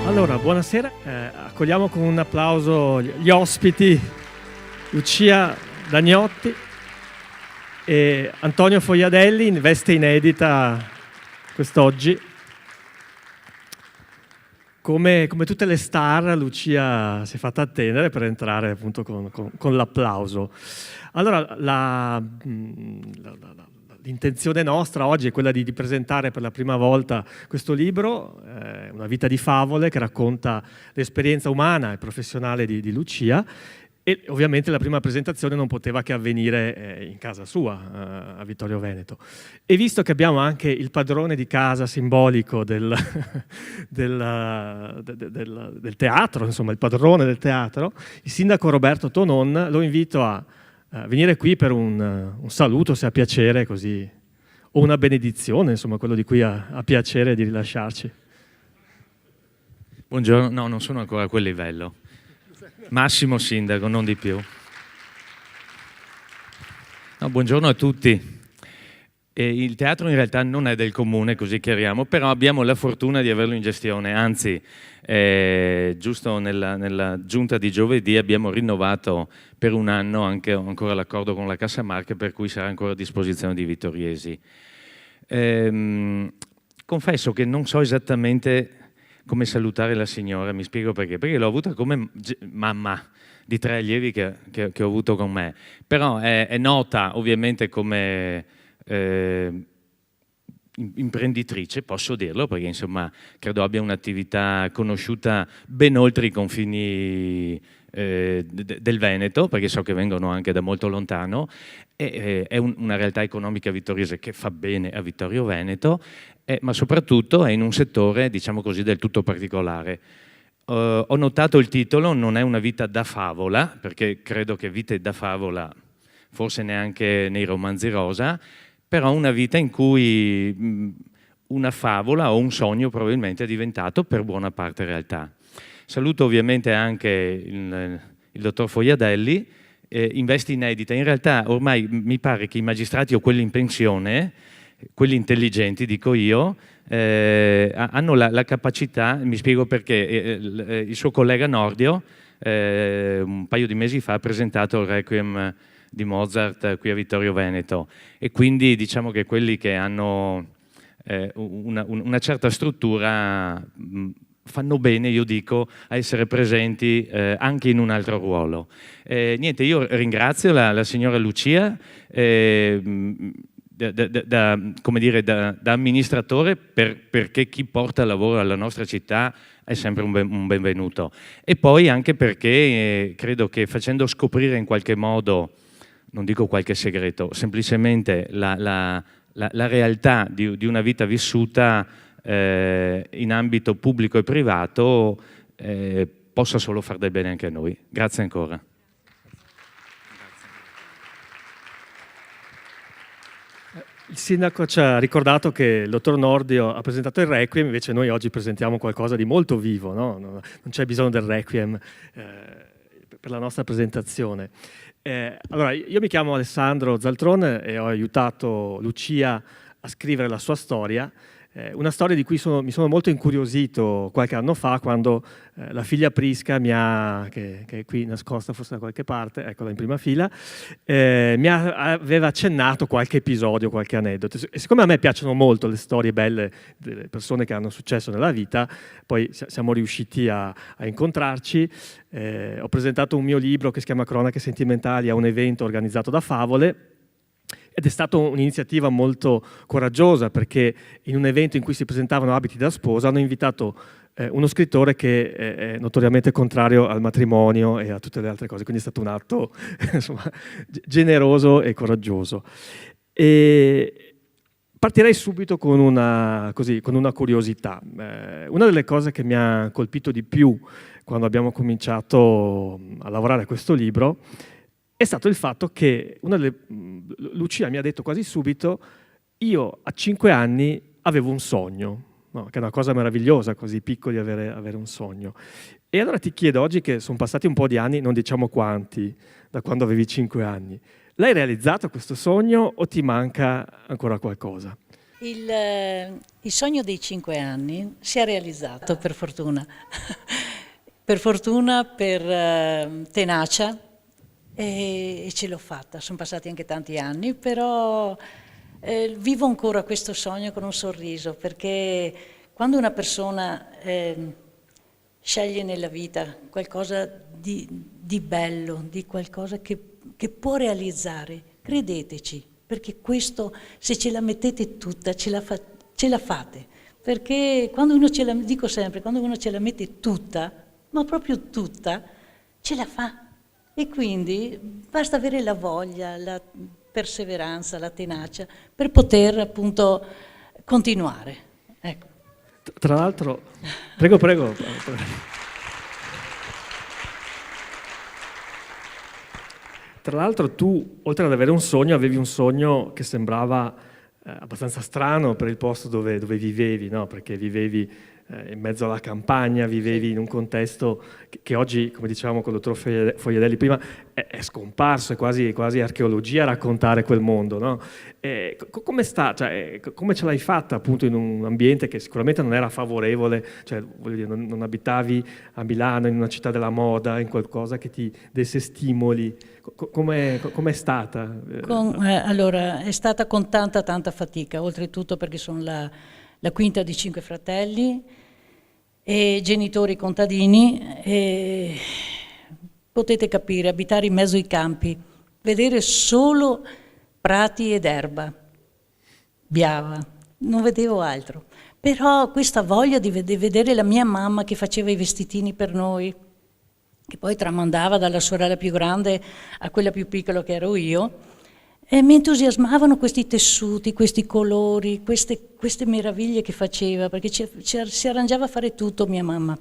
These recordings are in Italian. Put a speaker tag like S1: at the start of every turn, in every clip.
S1: Allora, buonasera, accogliamo con un applauso gli ospiti Lucia Dagnotti e Antonio Fogliadelli in veste inedita quest'oggi. Come tutte le star, Lucia si è fatta attendere per entrare appunto con l'applauso. Allora, l'intenzione nostra oggi è quella di presentare per la prima volta questo libro, Una vita di favole, che racconta l'esperienza umana e professionale di Lucia, e ovviamente la prima presentazione non poteva che avvenire in casa sua, a Vittorio Veneto. E visto che abbiamo anche il padrone di casa simbolico del teatro, insomma il padrone del teatro, il sindaco Roberto Tonon, lo invito a venire qui per un saluto, se ha piacere, così, o una benedizione, insomma, quello di cui ha piacere di rilasciarci.
S2: Buongiorno, no, non sono ancora a quel livello. Massimo sindaco, non di più. No, buongiorno a tutti. Il teatro in realtà non è del comune, così chiariamo, però abbiamo la fortuna di averlo in gestione, anzi, giusto nella giunta di giovedì abbiamo rinnovato per un anno anche ancora l'accordo con la Cassamarca, per cui sarà ancora a disposizione di vittoriesi. Confesso che non so esattamente come salutare la signora, mi spiego perché l'ho avuta come mamma di 3 allievi che ho avuto con me, però è nota ovviamente come imprenditrice, posso dirlo, perché insomma credo abbia un'attività conosciuta ben oltre i confini del Veneto, perché so che vengono anche da molto lontano, è una realtà economica vittoriese che fa bene a Vittorio Veneto, ma soprattutto è in un settore, diciamo così, del tutto particolare. Ho notato il titolo, non è una vita da favola, perché credo che vite da favola forse neanche nei romanzi rosa, però una vita in cui una favola o un sogno probabilmente è diventato per buona parte realtà. Saluto ovviamente anche il dottor Fogliadelli, in veste inedita. In realtà ormai mi pare che i magistrati o quelli in pensione, quelli intelligenti dico io, hanno la capacità, mi spiego perché, il suo collega Nordio un paio di mesi fa ha presentato il Requiem di Mozart qui a Vittorio Veneto, e quindi diciamo che quelli che hanno una certa struttura fanno bene, io dico, a essere presenti anche in un altro ruolo. Niente, io ringrazio la signora Lucia come dire, da amministratore, perché chi porta lavoro alla nostra città è sempre un benvenuto, e poi anche perché credo che facendo scoprire in qualche modo, non dico qualche segreto, semplicemente la realtà di una vita vissuta in ambito pubblico e privato possa solo far del bene anche a noi. Grazie ancora.
S1: Il sindaco ci ha ricordato che il dottor Nordio ha presentato il Requiem, invece noi oggi presentiamo qualcosa di molto vivo, no? Non c'è bisogno del Requiem per la nostra presentazione. Allora, io mi chiamo Alessandro Zaltrone e ho aiutato Lucia a scrivere la sua storia, una storia di cui mi sono molto incuriosito qualche anno fa, quando la figlia Prisca che è qui nascosta forse da qualche parte, eccola in prima fila, aveva accennato qualche episodio, qualche aneddoto. E siccome a me piacciono molto le storie belle delle persone che hanno successo nella vita, poi siamo riusciti a incontrarci. Ho presentato un mio libro che si chiama Cronache sentimentali a un evento organizzato da Favole, ed è stata un'iniziativa molto coraggiosa, perché in un evento in cui si presentavano abiti da sposa hanno invitato uno scrittore che è notoriamente contrario al matrimonio e a tutte le altre cose, quindi è stato un atto insomma, generoso e coraggioso. E partirei subito con una curiosità. Una delle cose che mi ha colpito di più quando abbiamo cominciato a lavorare a questo libro è stato il fatto che Lucia mi ha detto quasi subito: io a 5 anni avevo un sogno, no? Che è una cosa meravigliosa, così piccoli avere un sogno. E allora ti chiedo, oggi che sono passati un po' di anni, non diciamo quanti, da quando avevi 5 anni, l'hai realizzato questo sogno o ti manca ancora qualcosa?
S3: Il sogno dei 5 anni si è realizzato, per fortuna. Per fortuna, per tenacia, e ce l'ho fatta. Sono passati anche tanti anni, però vivo ancora questo sogno con un sorriso, perché quando una persona sceglie nella vita qualcosa di bello, di qualcosa che può realizzare, credeteci, perché questo, se ce la mettete tutta, ce la fate. Perché quando uno dico sempre, quando uno ce la mette tutta, ma proprio tutta, ce la fa. E quindi basta avere la voglia, la perseveranza, la tenacia, per poter appunto continuare. Ecco.
S1: Tra l'altro, prego. Tra l'altro tu, oltre ad avere un sogno, avevi un sogno che sembrava abbastanza strano per il posto dove vivevi, no? Perché vivevi in mezzo alla campagna, vivevi in un contesto che oggi, come dicevamo con il dottor Fogliadelli prima, è scomparso, è quasi archeologia raccontare quel mondo, no? Come sta? Cioè, come ce l'hai fatta appunto in un ambiente che sicuramente non era favorevole, cioè, voglio dire, non abitavi a Milano, in una città della moda, in qualcosa che ti desse stimoli? Com'è stata?
S3: Allora, è stata con tanta fatica, oltretutto perché sono la quinta di 5 fratelli e genitori contadini, e potete capire, abitare in mezzo ai campi, vedere solo prati ed erba, biava, non vedevo altro. Però questa voglia di vedere la mia mamma che faceva i vestitini per noi, che poi tramandava dalla sorella più grande a quella più piccola che ero io, e mi entusiasmavano questi tessuti, questi colori, queste meraviglie che faceva, perché si arrangiava a fare tutto mia mamma.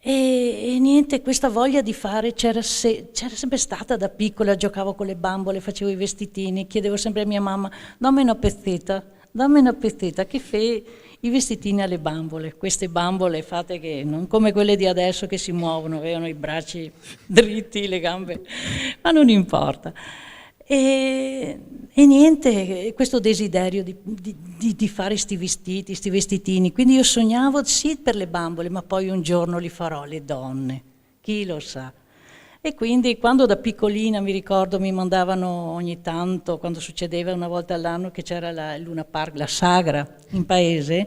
S3: E niente, questa voglia di fare c'era sempre stata da piccola, giocavo con le bambole, facevo i vestitini, chiedevo sempre a mia mamma, dammi una pezzetta, che fai i vestitini alle bambole, queste bambole fatte che non come quelle di adesso che si muovono, avevano i bracci dritti, le gambe, ma non importa. E niente, questo desiderio di fare sti vestiti, sti vestitini, quindi io sognavo sì per le bambole, ma poi un giorno li farò le donne, chi lo sa. E quindi quando da piccolina mi ricordo mi mandavano ogni tanto, quando succedeva una volta all'anno che c'era la Luna Park, la sagra in paese,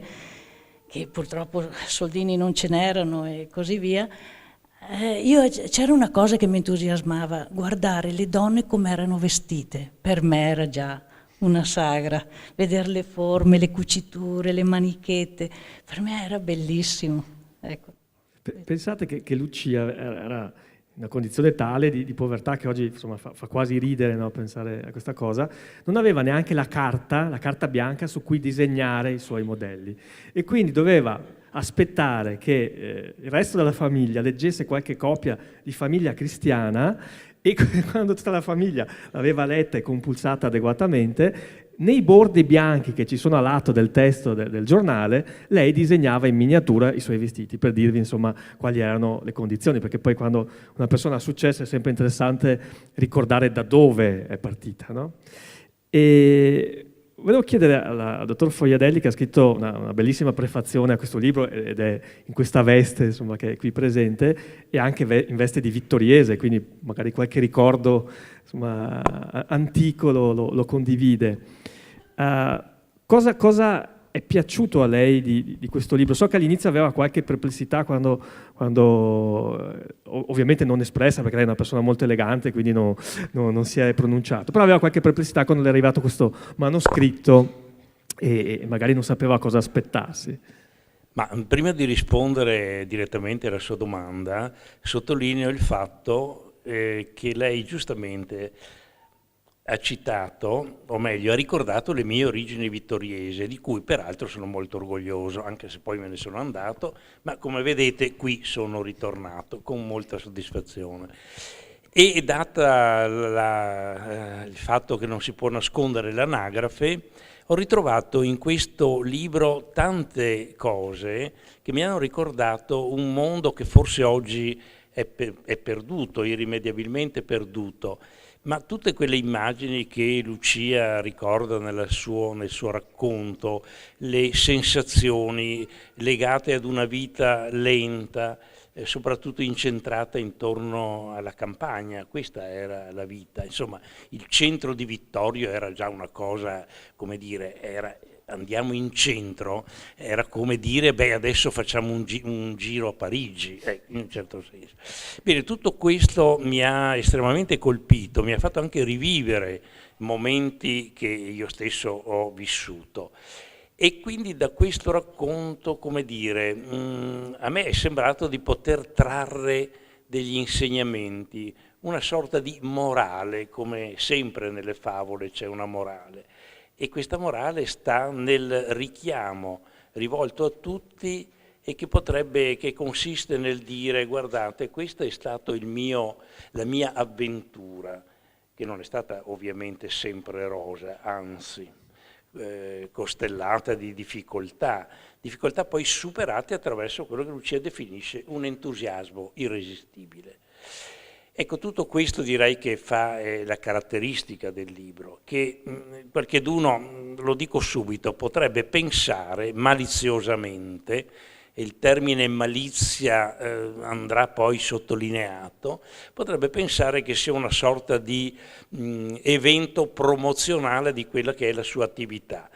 S3: che purtroppo soldini non ce n'erano e così via, c'era una cosa che mi entusiasmava, guardare le donne come erano vestite. Per me era già una sagra, vedere le forme, le cuciture, le manichette, per me era bellissimo. Ecco.
S1: Pensate che Lucia era in una condizione tale di povertà che oggi insomma, fa quasi ridere, no, pensare a questa cosa, non aveva neanche la carta bianca su cui disegnare i suoi modelli e quindi doveva aspettare che il resto della famiglia leggesse qualche copia di Famiglia Cristiana e quando tutta la famiglia l'aveva letta e compulsata adeguatamente, nei bordi bianchi che ci sono a lato del testo del giornale, lei disegnava in miniatura i suoi vestiti per dirvi insomma quali erano le condizioni, perché poi quando una persona ha successo è sempre interessante ricordare da dove è partita, no? E volevo chiedere al dottor Fogliadelli, che ha scritto una bellissima prefazione a questo libro ed è in questa veste insomma, che è qui presente e anche in veste di vittoriese, quindi magari qualche ricordo insomma, antico lo condivide. Cosa è piaciuto a lei di questo libro? So che all'inizio aveva qualche perplessità quando ovviamente non espressa, perché lei è una persona molto elegante, quindi non si è pronunciato, però aveva qualche perplessità quando le è arrivato questo manoscritto e magari non sapeva cosa aspettarsi.
S4: Ma prima di rispondere direttamente alla sua domanda, sottolineo il fatto che lei giustamente ha citato, o meglio, ha ricordato le mie origini vittoriese, di cui peraltro sono molto orgoglioso, anche se poi me ne sono andato, ma come vedete qui sono ritornato con molta soddisfazione. E data il fatto che non si può nascondere l'anagrafe, ho ritrovato in questo libro tante cose che mi hanno ricordato un mondo che forse oggi è perduto, irrimediabilmente perduto, ma tutte quelle immagini che Lucia ricorda nel suo racconto, le sensazioni legate ad una vita lenta, soprattutto incentrata intorno alla campagna, questa era la vita. Insomma, il centro di Vittorio era già una cosa, come dire, andiamo in centro, era come dire, beh, adesso facciamo un giro a Parigi, in un certo senso. Bene, tutto questo mi ha estremamente colpito, mi ha fatto anche rivivere momenti che io stesso ho vissuto. E quindi da questo racconto, come dire, a me è sembrato di poter trarre degli insegnamenti, una sorta di morale, come sempre nelle favole c'è una morale. E questa morale sta nel richiamo rivolto a tutti e che consiste nel dire: guardate, questa è stata la mia avventura, che non è stata ovviamente sempre rosa, anzi costellata di difficoltà poi superate attraverso quello che Lucia definisce un entusiasmo irresistibile. Ecco, tutto questo direi che fa la caratteristica del libro, che qualcheduno, lo dico subito, potrebbe pensare maliziosamente, e il termine malizia andrà poi sottolineato, potrebbe pensare che sia una sorta di evento promozionale di quella che è la sua attività.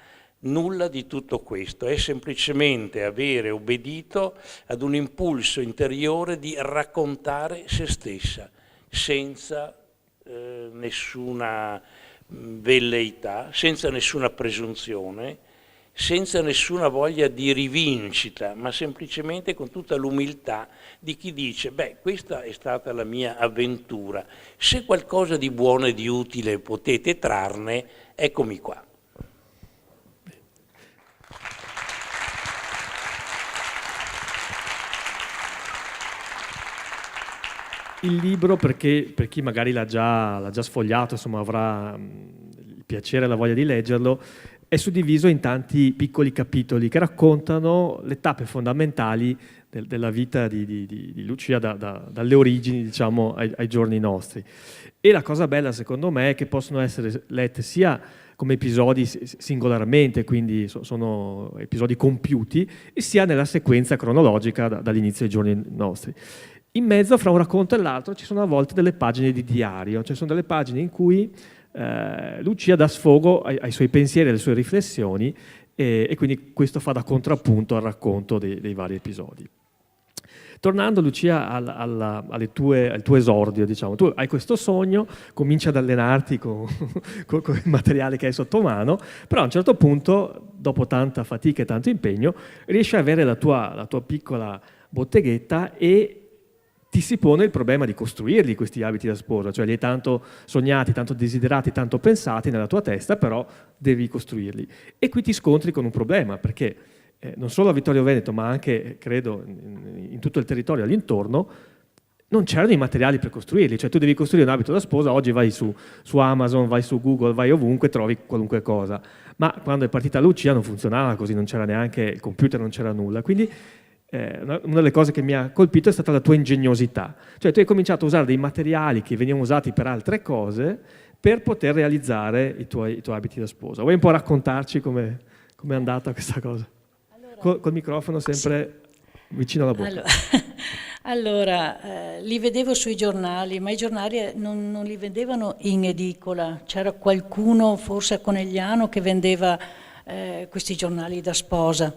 S4: Nulla di tutto questo, è semplicemente avere obbedito ad un impulso interiore di raccontare se stessa, senza nessuna velleità, senza nessuna presunzione, senza nessuna voglia di rivincita, ma semplicemente con tutta l'umiltà di chi dice: beh, questa è stata la mia avventura, se qualcosa di buono e di utile potete trarne, eccomi qua.
S1: Il libro, perché per chi magari l'ha già sfogliato, insomma avrà il piacere e la voglia di leggerlo, è suddiviso in tanti piccoli capitoli che raccontano le tappe fondamentali della vita di Lucia dalle origini, diciamo, ai giorni nostri. E la cosa bella, secondo me, è che possono essere lette sia come episodi singolarmente, quindi sono episodi compiuti, e sia nella sequenza cronologica dall'inizio ai giorni nostri. In mezzo, fra un racconto e l'altro, ci sono a volte delle pagine di diario, cioè sono delle pagine in cui Lucia dà sfogo ai suoi pensieri, alle sue riflessioni, e quindi questo fa da contrappunto al racconto dei vari episodi. Tornando, Lucia, al tuo esordio, diciamo, tu hai questo sogno, cominci ad allenarti con il materiale che hai sotto mano, però a un certo punto, dopo tanta fatica e tanto impegno, riesci ad avere la tua piccola botteghetta e ti si pone il problema di costruirli questi abiti da sposa, cioè li hai tanto sognati, tanto desiderati, tanto pensati nella tua testa, però devi costruirli. E qui ti scontri con un problema, perché non solo a Vittorio Veneto, ma anche, credo, in tutto il territorio all'intorno, non c'erano i materiali per costruirli. Cioè tu devi costruire un abito da sposa, oggi vai su Amazon, vai su Google, vai ovunque, trovi qualunque cosa. Ma quando è partita Lucia non funzionava così, non c'era neanche il computer, non c'era nulla. Quindi una delle cose che mi ha colpito è stata la tua ingegnosità. Cioè tu hai cominciato a usare dei materiali che venivano usati per altre cose per poter realizzare i tuoi abiti da sposa. Vuoi un po' raccontarci come è andata questa cosa? Allora, col microfono sempre vicino alla bocca.
S3: Allora, li vedevo sui giornali, ma i giornali non li vendevano in edicola. C'era qualcuno, forse a Conegliano, che vendeva questi giornali da sposa.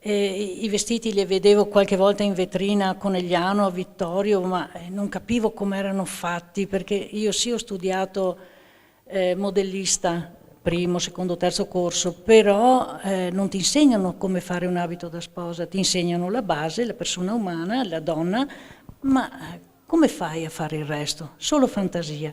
S3: I vestiti li vedevo qualche volta in vetrina a Conegliano, a Vittorio, ma non capivo come erano fatti, perché io sì ho studiato modellista, primo, secondo, terzo corso, però non ti insegnano come fare un abito da sposa, ti insegnano la base, la persona umana, la donna, ma come fai a fare il resto? Solo fantasia.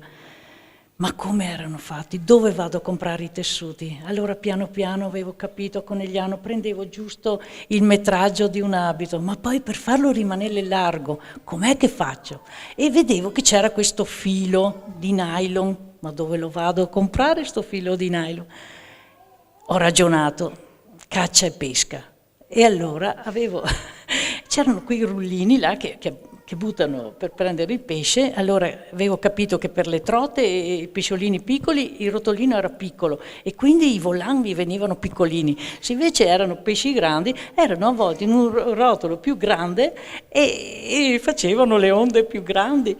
S3: Ma come erano fatti? Dove vado a comprare i tessuti? Allora piano piano avevo capito, a Conegliano prendevo giusto il metraggio di un abito, ma poi per farlo rimanere largo, com'è che faccio? E vedevo che c'era questo filo di nylon, ma dove lo vado a comprare sto filo di nylon? Ho ragionato, caccia e pesca. E allora c'erano quei rullini là che che buttano per prendere il pesce. Allora avevo capito che per le trote e i pesciolini piccoli il rotolino era piccolo e quindi i volan mi venivano piccolini. Se invece erano pesci grandi, erano avvolti in un rotolo più grande e facevano le onde più grandi.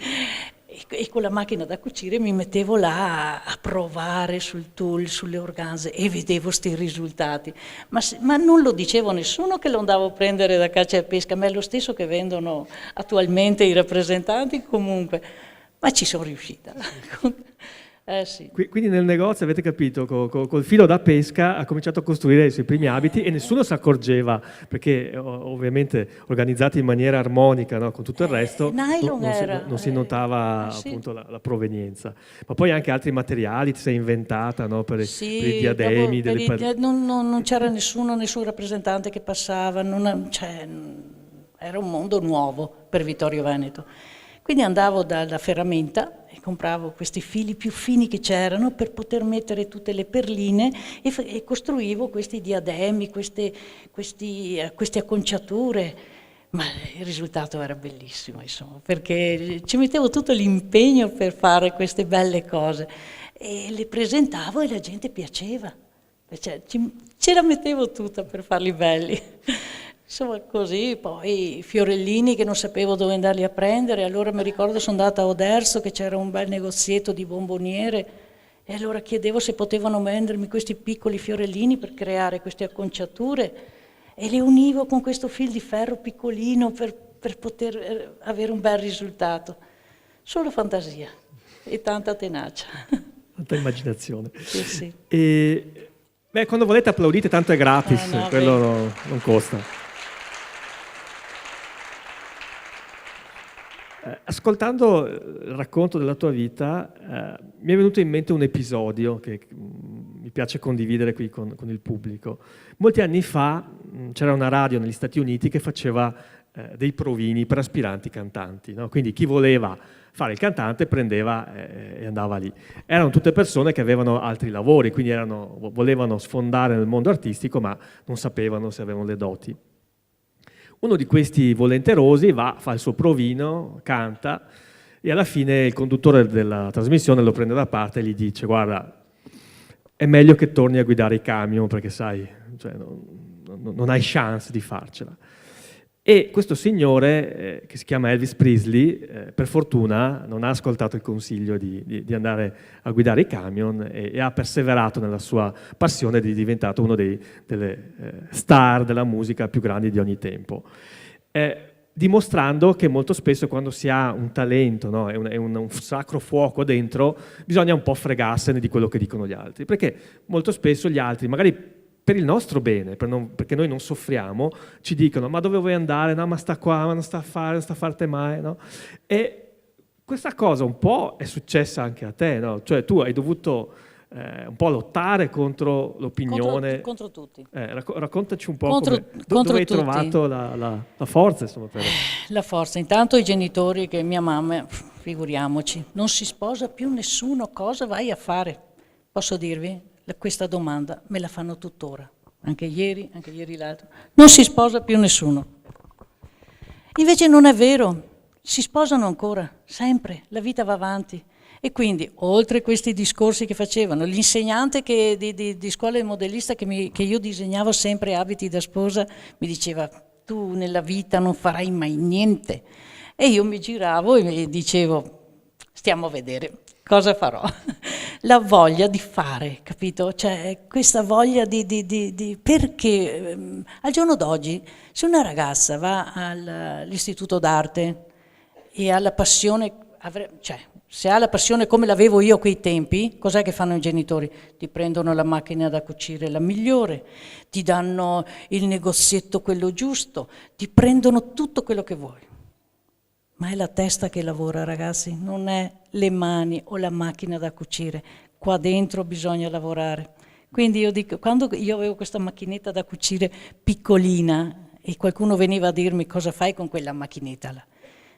S3: E con la macchina da cucire mi mettevo là a provare sul tulle, sulle organze e vedevo sti risultati. Ma non lo dicevo a nessuno che lo andavo a prendere da caccia e pesca, ma è lo stesso che vendono attualmente i rappresentanti comunque. Ma ci sono riuscita. Sì.
S1: Quindi nel negozio, avete capito, col filo da pesca ha cominciato a costruire i suoi primi abiti e nessuno si accorgeva, perché ovviamente organizzati in maniera armonica, no, con tutto il resto, non si notava appunto la provenienza. Ma poi anche altri materiali ti sei inventata, no, per i diademi.
S3: Non c'era nessun rappresentante che passava, era un mondo nuovo per Vittorio Veneto. Quindi andavo dalla ferramenta e compravo questi fili più fini che c'erano per poter mettere tutte le perline e costruivo questi diademi, queste acconciature. Ma il risultato era bellissimo, insomma, perché ci mettevo tutto l'impegno per fare queste belle cose e le presentavo e la gente piaceva. Cioè, ce la mettevo tutta per farli belli. Insomma, così, poi fiorellini che non sapevo dove andarli a prendere, allora mi ricordo sono andata a Oderzo che c'era un bel negozietto di bomboniere e allora chiedevo se potevano vendermi questi piccoli fiorellini per creare queste acconciature e le univo con questo fil di ferro piccolino per poter avere un bel risultato. Solo fantasia e tanta tenacia.
S1: Tanta immaginazione.
S3: Sì.
S1: E, quando volete applaudite, tanto è gratis, quello non costa. Ascoltando il racconto della tua vita mi è venuto in mente un episodio che mi piace condividere qui con il pubblico. Molti anni fa c'era una radio negli Stati Uniti che faceva dei provini per aspiranti cantanti, no? Quindi chi voleva fare il cantante prendeva e andava lì. Erano tutte persone che avevano altri lavori, quindi volevano sfondare nel mondo artistico ma non sapevano se avevano le doti. Uno di questi volenterosi fa il suo provino, canta e alla fine il conduttore della trasmissione lo prende da parte e gli dice: guarda, è meglio che torni a guidare i camion perché sai, cioè, non hai chance di farcela. E questo signore, che si chiama Elvis Presley, per fortuna non ha ascoltato il consiglio di andare a guidare i camion e ha perseverato nella sua passione ed è diventato uno delle star della musica più grandi di ogni tempo. Dimostrando che molto spesso quando si ha un talento, no, è un sacro fuoco dentro, bisogna un po' fregarsene di quello che dicono gli altri, perché molto spesso gli altri, magari per il nostro bene, perché noi non soffriamo, ci dicono: ma dove vuoi andare? No, ma sta qua, ma non sta a fare mai, no? E questa cosa un po' è successa anche a te, no? Cioè tu hai dovuto un po' lottare contro l'opinione.
S3: Contro tutti.
S1: Raccontaci un po' dove hai trovato la forza, insomma, per...
S3: La forza, intanto i genitori, che mia mamma, figuriamoci, non si sposa più nessuno, cosa vai a fare? Posso dirvi? Questa domanda me la fanno tuttora, anche ieri l'altro. Non si sposa più nessuno. Invece non è vero, si sposano ancora, sempre, la vita va avanti. E quindi, oltre questi discorsi che facevano, l'insegnante di scuola di modellista che io disegnavo sempre abiti da sposa, mi diceva: tu nella vita non farai mai niente. E io mi giravo e mi dicevo: stiamo a vedere cosa farò. La voglia di fare, capito? Cioè questa voglia perché al giorno d'oggi se una ragazza va all'istituto d'arte e ha la passione, se ha la passione come l'avevo io a quei tempi, cos'è che fanno i genitori? Ti prendono la macchina da cucire la migliore, ti danno il negozietto quello giusto, ti prendono tutto quello che vuoi. Ma è la testa che lavora, ragazzi, non è le mani o la macchina da cucire. Qua dentro bisogna lavorare. Quindi io dico, quando io avevo questa macchinetta da cucire piccolina e qualcuno veniva a dirmi: cosa fai con quella macchinetta là?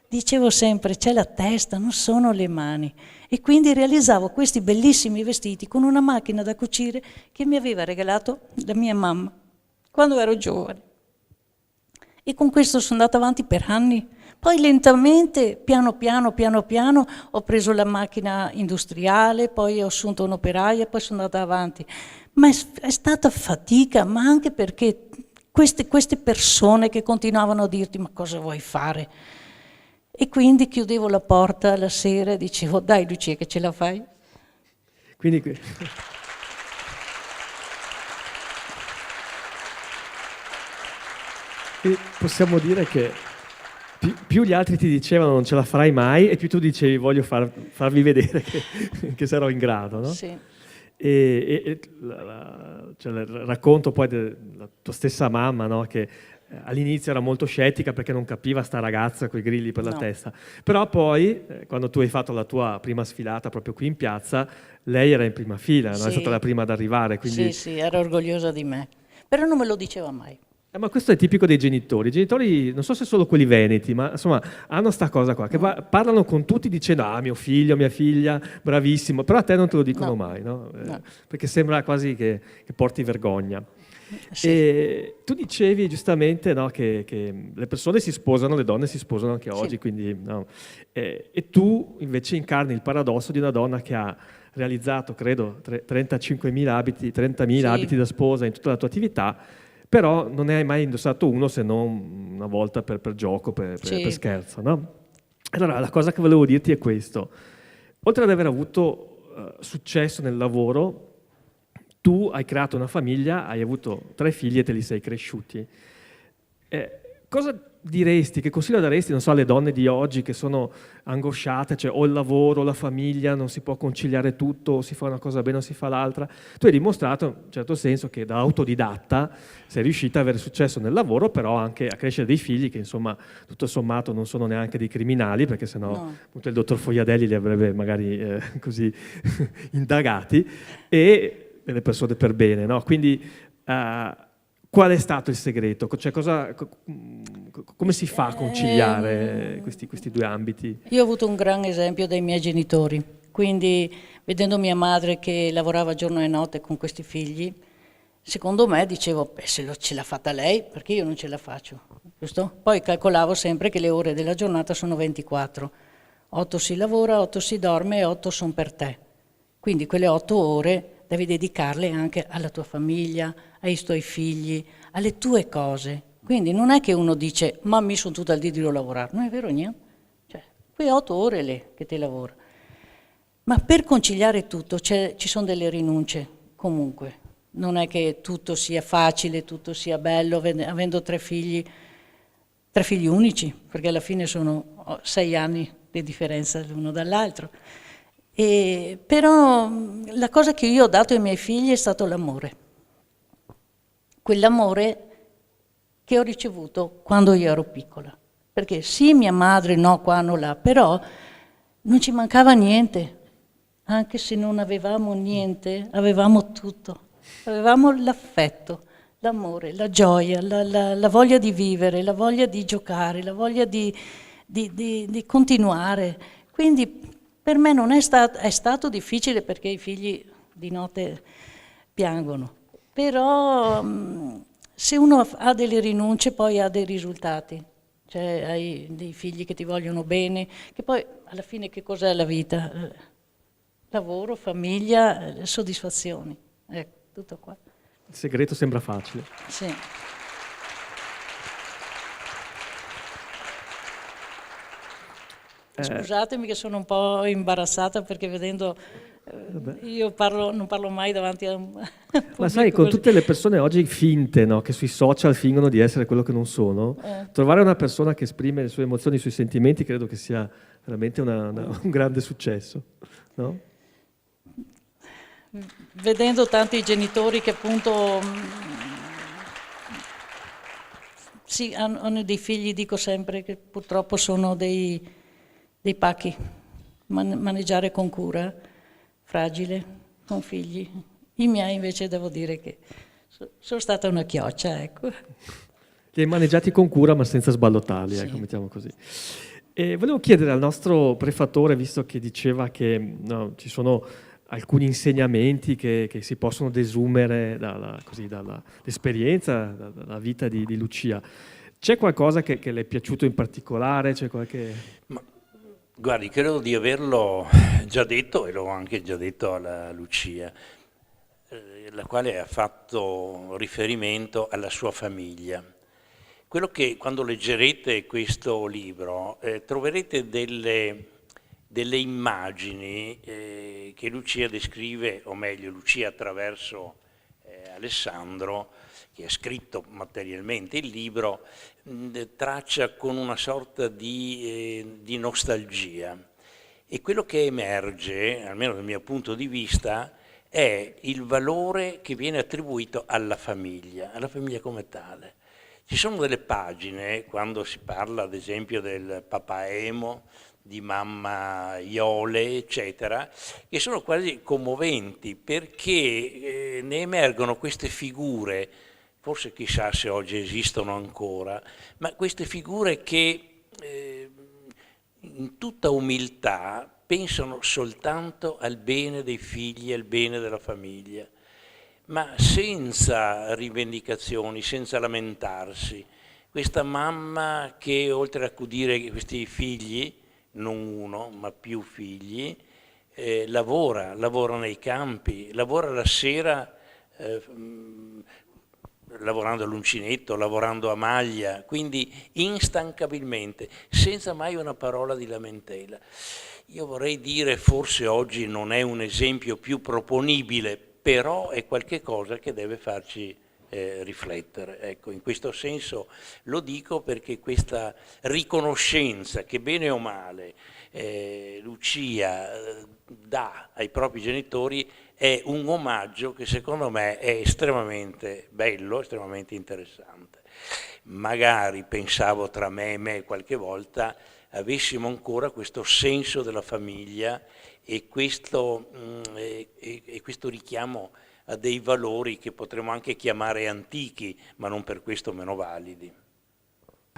S3: Dicevo sempre: c'è la testa, non sono le mani. E quindi realizzavo questi bellissimi vestiti con una macchina da cucire che mi aveva regalato la mia mamma quando ero giovane. E con questo sono andata avanti per anni. Poi lentamente, piano piano, ho preso la macchina industriale, poi ho assunto un'operaia, poi sono andata avanti. Ma è stata fatica, ma anche perché queste persone che continuavano a dirti ma cosa vuoi fare? E quindi chiudevo la porta la sera e dicevo dai Lucia che ce la fai.
S1: Quindi possiamo dire che più gli altri ti dicevano non ce la farai mai e più tu dicevi voglio farvi vedere che sarò in grado, no?
S3: Sì.
S1: Cioè, il racconto poi della tua stessa mamma, no? Che all'inizio era molto scettica perché non capiva sta ragazza con i grilli per la testa, però poi quando tu hai fatto la tua prima sfilata proprio qui in piazza, lei era in prima fila, no? È stata la prima ad arrivare, quindi...
S3: Sì, era orgogliosa di me, però non me lo diceva mai.
S1: Ma questo è tipico dei genitori. I genitori, non so se solo quelli veneti, ma insomma hanno sta cosa qua, che parlano con tutti dicendo mio figlio, mia figlia, bravissimo, però a te non te lo dicono mai, no? Perché sembra quasi che porti vergogna. Sì. E tu dicevi giustamente, no, che le persone si sposano, le donne si sposano anche oggi, quindi, no. E tu invece incarni il paradosso di una donna che ha realizzato, credo, 35.000 abiti, 30.000 abiti da sposa in tutta la tua attività, però non ne hai mai indossato uno se non una volta per gioco, per scherzo, no? Allora, la cosa che volevo dirti è questo. Oltre ad aver avuto successo nel lavoro, tu hai creato una famiglia, hai avuto 3 figli e te li sei cresciuti. Cosa diresti, che consiglio daresti, non so, alle donne di oggi che sono angosciate, cioè o il lavoro o la famiglia, non si può conciliare tutto, o si fa una cosa bene o si fa l'altra? Tu hai dimostrato, in un certo senso, che da autodidatta sei riuscita ad avere successo nel lavoro, però anche a crescere dei figli che, insomma, tutto sommato non sono neanche dei criminali, perché sennò appunto il dottor Fogliadelli li avrebbe magari così indagati, e delle persone per bene, no? Quindi qual è stato il segreto? Cioè, come si fa a conciliare questi 2 ambiti?
S3: Io ho avuto un gran esempio dai miei genitori, quindi vedendo mia madre che lavorava giorno e notte con questi figli, secondo me dicevo, se ce l'ha fatta lei, perché io non ce la faccio, giusto? Poi calcolavo sempre che le ore della giornata sono 24, 8 si lavora, 8 si dorme e 8 sono per te. Quindi quelle 8 ore devi dedicarle anche alla tua famiglia, ai tuoi figli, alle tue cose. Quindi non è che uno dice, ma mi sono tutta il dì di lavorare, non è vero niente. Cioè, quei 8 ore lì che ti lavora. Ma per conciliare tutto ci sono delle rinunce, comunque. Non è che tutto sia facile, tutto sia bello, avendo 3 figli unici, perché alla fine sono 6 anni di differenza l'uno dall'altro. Però la cosa che io ho dato ai miei figli è stato l'amore. Quell'amore che ho ricevuto quando io ero piccola. Perché sì, mia madre, no, qua, no, là, però non ci mancava niente. Anche se non avevamo niente, avevamo tutto. Avevamo l'affetto, l'amore, la gioia, la voglia di vivere, la voglia di giocare, la voglia di continuare. Quindi per me non è stato difficile, perché i figli di notte piangono. Però se uno ha delle rinunce poi ha dei risultati, cioè hai dei figli che ti vogliono bene, che poi alla fine che cos'è la vita? Lavoro, famiglia, soddisfazioni, ecco, tutto qua.
S1: Il segreto sembra facile.
S3: Sì. Scusatemi che sono un po' imbarazzata, perché vedendo io non parlo mai davanti a un
S1: ma sai, con tutte le persone oggi finte, no, che sui social fingono di essere quello che non sono, trovare una persona che esprime le sue emozioni, i suoi sentimenti, credo che sia veramente un grande successo, no?
S3: Vedendo tanti genitori che appunto sì, hanno dei figli, dico sempre che purtroppo sono dei pacchi, maneggiare con cura, fragile, con figli. I miei invece devo dire che sono stata una chioccia, ecco.
S1: Li hai maneggiati con cura ma senza sballottarli, ecco, mettiamo così. E volevo chiedere al nostro prefattore, visto che diceva che ci sono alcuni insegnamenti che si possono desumere dall'esperienza, dalla vita di Lucia. C'è qualcosa che le è piaciuto in particolare? C'è qualche...
S4: Ma, guardi, credo di averlo già detto e l'ho anche già detto alla Lucia, la quale ha fatto riferimento alla sua famiglia. Quello che quando leggerete questo libro troverete delle immagini che Lucia descrive, o meglio Lucia attraverso Alessandro, che ha scritto materialmente il libro, traccia con una sorta di nostalgia. E quello che emerge, almeno dal mio punto di vista, è il valore che viene attribuito alla famiglia come tale. Ci sono delle pagine, quando si parla ad esempio del papà Emo, di mamma Iole, eccetera, che sono quasi commoventi perché ne emergono queste figure, forse chissà se oggi esistono ancora, ma queste figure che in tutta umiltà pensano soltanto al bene dei figli, al bene della famiglia, ma senza rivendicazioni, senza lamentarsi. Questa mamma che oltre a accudire questi figli, non uno, ma più figli, lavora nei campi, lavora la sera lavorando all'uncinetto, lavorando a maglia, quindi instancabilmente, senza mai una parola di lamentela. Io vorrei dire, forse oggi non è un esempio più proponibile, però è qualche cosa che deve farci riflettere. Ecco, in questo senso lo dico perché questa riconoscenza che bene o male Lucia dà ai propri genitori è un omaggio che secondo me è estremamente bello, estremamente interessante. Magari pensavo tra me e me qualche volta avessimo ancora questo senso della famiglia e questo richiamo a dei valori che potremmo anche chiamare antichi, ma non per questo meno validi.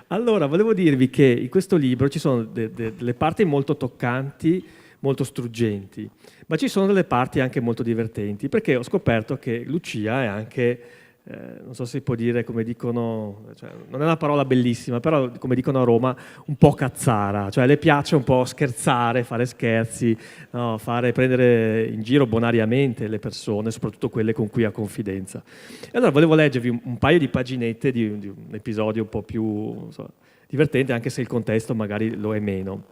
S1: Allora, volevo dirvi che in questo libro ci sono delle parti molto toccanti, molto struggenti, ma ci sono delle parti anche molto divertenti, perché ho scoperto che Lucia è anche, non so se si può dire come dicono, cioè, non è una parola bellissima, però come dicono a Roma, un po' cazzara, cioè le piace un po' scherzare, fare scherzi, no, prendere in giro bonariamente le persone, soprattutto quelle con cui ha confidenza. E allora volevo leggervi un paio di paginette di un episodio un po' più, non so, divertente, anche se il contesto magari lo è meno.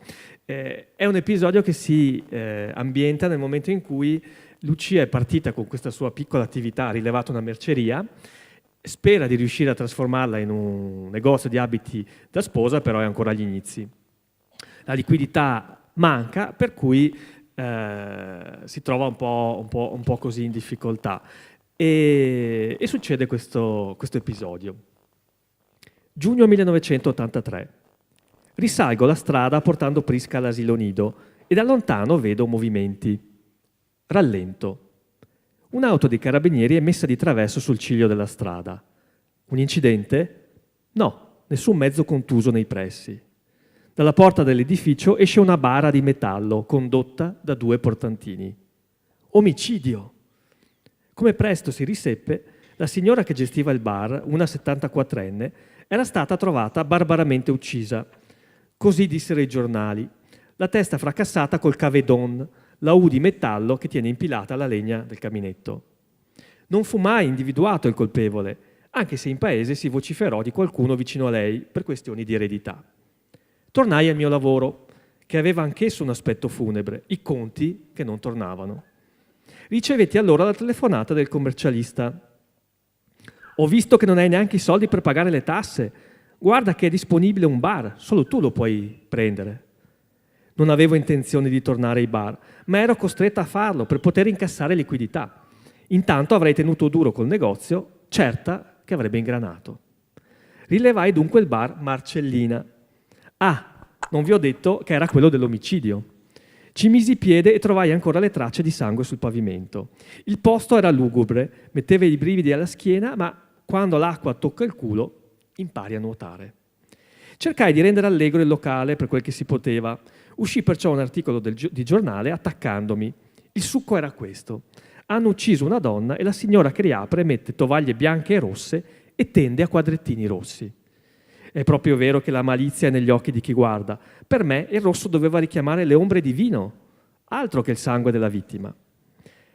S1: È un episodio che si ambienta nel momento in cui Lucia è partita con questa sua piccola attività, ha rilevato una merceria, spera di riuscire a trasformarla in un negozio di abiti da sposa, però è ancora agli inizi. La liquidità manca, per cui si trova un po' così in difficoltà. E succede questo episodio. Giugno 1983. Risalgo la strada portando Prisca all'asilo nido e da lontano vedo movimenti. Rallento. Un'auto dei carabinieri è messa di traverso sul ciglio della strada. Un incidente? No, nessun mezzo contuso nei pressi. Dalla porta dell'edificio esce una bara di metallo condotta da 2 portantini. Omicidio! Come presto si riseppe, la signora che gestiva il bar, una 74enne, era stata trovata barbaramente uccisa. Così dissero i giornali. La testa fracassata col cavedon, la U di metallo che tiene impilata la legna del caminetto. Non fu mai individuato il colpevole, anche se in paese si vociferò di qualcuno vicino a lei per questioni di eredità. Tornai al mio lavoro, che aveva anch'esso un aspetto funebre, i conti che non tornavano. Ricevetti allora la telefonata del commercialista. Ho visto che non hai neanche i soldi per pagare le tasse. Guarda che è disponibile un bar, solo tu lo puoi prendere. Non avevo intenzione di tornare ai bar, ma ero costretta a farlo per poter incassare liquidità. Intanto avrei tenuto duro col negozio, certa che avrebbe ingranato. Rilevai dunque il bar Marcellina. Ah, non vi ho detto che era quello dell'omicidio. Ci misi piede e trovai ancora le tracce di sangue sul pavimento. Il posto era lugubre, metteva i brividi alla schiena, ma quando l'acqua tocca il culo, impari a nuotare. Cercai di rendere allegro il locale per quel che si poteva. Uscì perciò un articolo di giornale attaccandomi. Il succo era questo. Hanno ucciso una donna e la signora che riapre mette tovaglie bianche e rosse e tende a quadrettini rossi. È proprio vero che la malizia è negli occhi di chi guarda. Per me il rosso doveva richiamare le ombre di vino, altro che il sangue della vittima.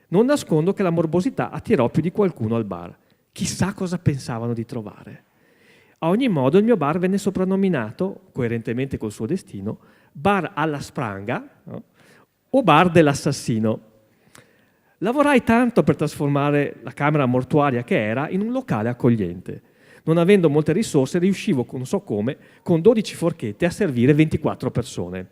S1: Non nascondo che la morbosità attirò più di qualcuno al bar. Chissà cosa pensavano di trovare. A ogni modo il mio bar venne soprannominato, coerentemente col suo destino, bar alla spranga, no? O bar dell'assassino. Lavorai tanto per trasformare la camera mortuaria che era in un locale accogliente. Non avendo molte risorse riuscivo, non so come, con 12 forchette a servire 24 persone.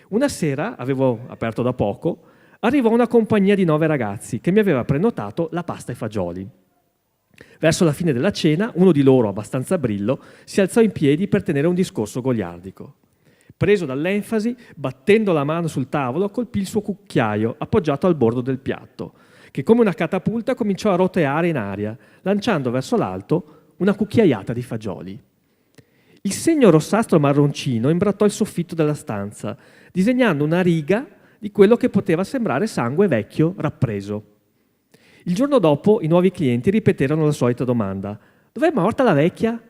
S1: Una sera, avevo aperto da poco, arrivò una compagnia di 9 ragazzi che mi aveva prenotato la pasta e fagioli. Verso la fine della cena, uno di loro, abbastanza brillo, si alzò in piedi per tenere un discorso goliardico. Preso dall'enfasi, battendo la mano sul tavolo, colpì il suo cucchiaio appoggiato al bordo del piatto, che come una catapulta cominciò a roteare in aria, lanciando verso l'alto una cucchiaiata di fagioli. Il segno rossastro marroncino imbrattò il soffitto della stanza, disegnando una riga di quello che poteva sembrare sangue vecchio rappreso. Il giorno dopo i nuovi clienti ripeterono la solita domanda: «Dov'è morta la vecchia?»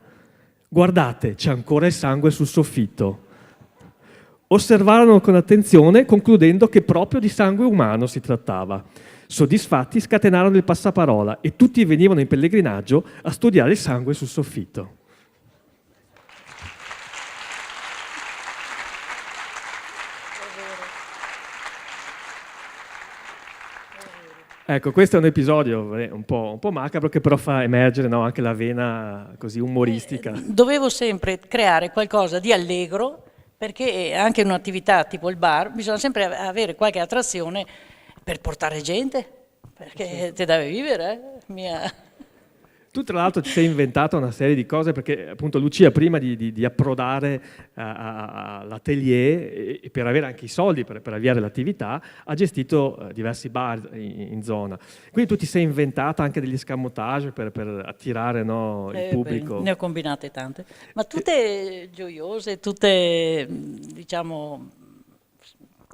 S1: «Guardate, c'è ancora il sangue sul soffitto». Osservarono con attenzione, concludendo che proprio di sangue umano si trattava. Soddisfatti scatenarono il passaparola e tutti venivano in pellegrinaggio a studiare il sangue sul soffitto. Ecco, questo è un episodio un po' macabro che però fa emergere, no, anche la vena così umoristica.
S3: Dovevo sempre creare qualcosa di allegro, perché anche in un'attività tipo il bar bisogna sempre avere qualche attrazione per portare gente, perché te deve vivere,
S1: Tu tra l'altro ti sei inventato una serie di cose, perché appunto Lucia prima di approdare all'atelier e per avere anche i soldi per avviare l'attività ha gestito diversi bar in zona. Quindi tu ti sei inventata anche degli escamotage per attirare, no, il pubblico.
S3: Ne ho combinate tante, ma tutte gioiose, tutte diciamo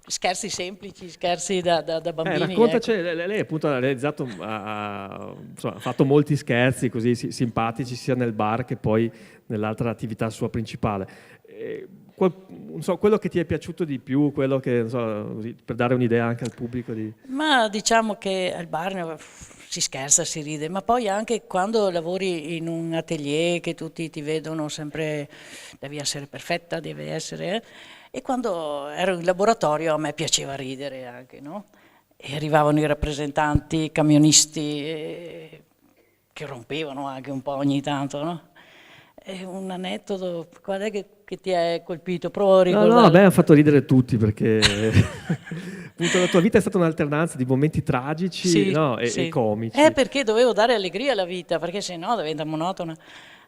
S3: scherzi semplici, scherzi da bambini.
S1: Raccontaci,
S3: ecco.
S1: lei appunto ha realizzato, ha fatto molti scherzi così simpatici sia nel bar che poi nell'altra attività sua principale. Non so, quello che ti è piaciuto di più, quello che, non so, così, per dare un'idea anche al pubblico di...
S3: Ma diciamo che al bar si scherza, si ride, ma poi anche quando lavori in un atelier che tutti ti vedono sempre, devi essere perfetta, devi essere... E quando ero in laboratorio a me piaceva ridere anche, no? E arrivavano i rappresentanti, camionisti, che rompevano anche un po' ogni tanto, no? E un aneddoto, qual è che ti è colpito? Provo a ricordare.
S1: No, beh, ha fatto ridere tutti perché appunto la tua vita è stata un'alternanza di momenti tragici,
S3: sì,
S1: no?
S3: sì.
S1: E comici.
S3: Perché dovevo dare allegria alla vita, perché sennò diventa monotona.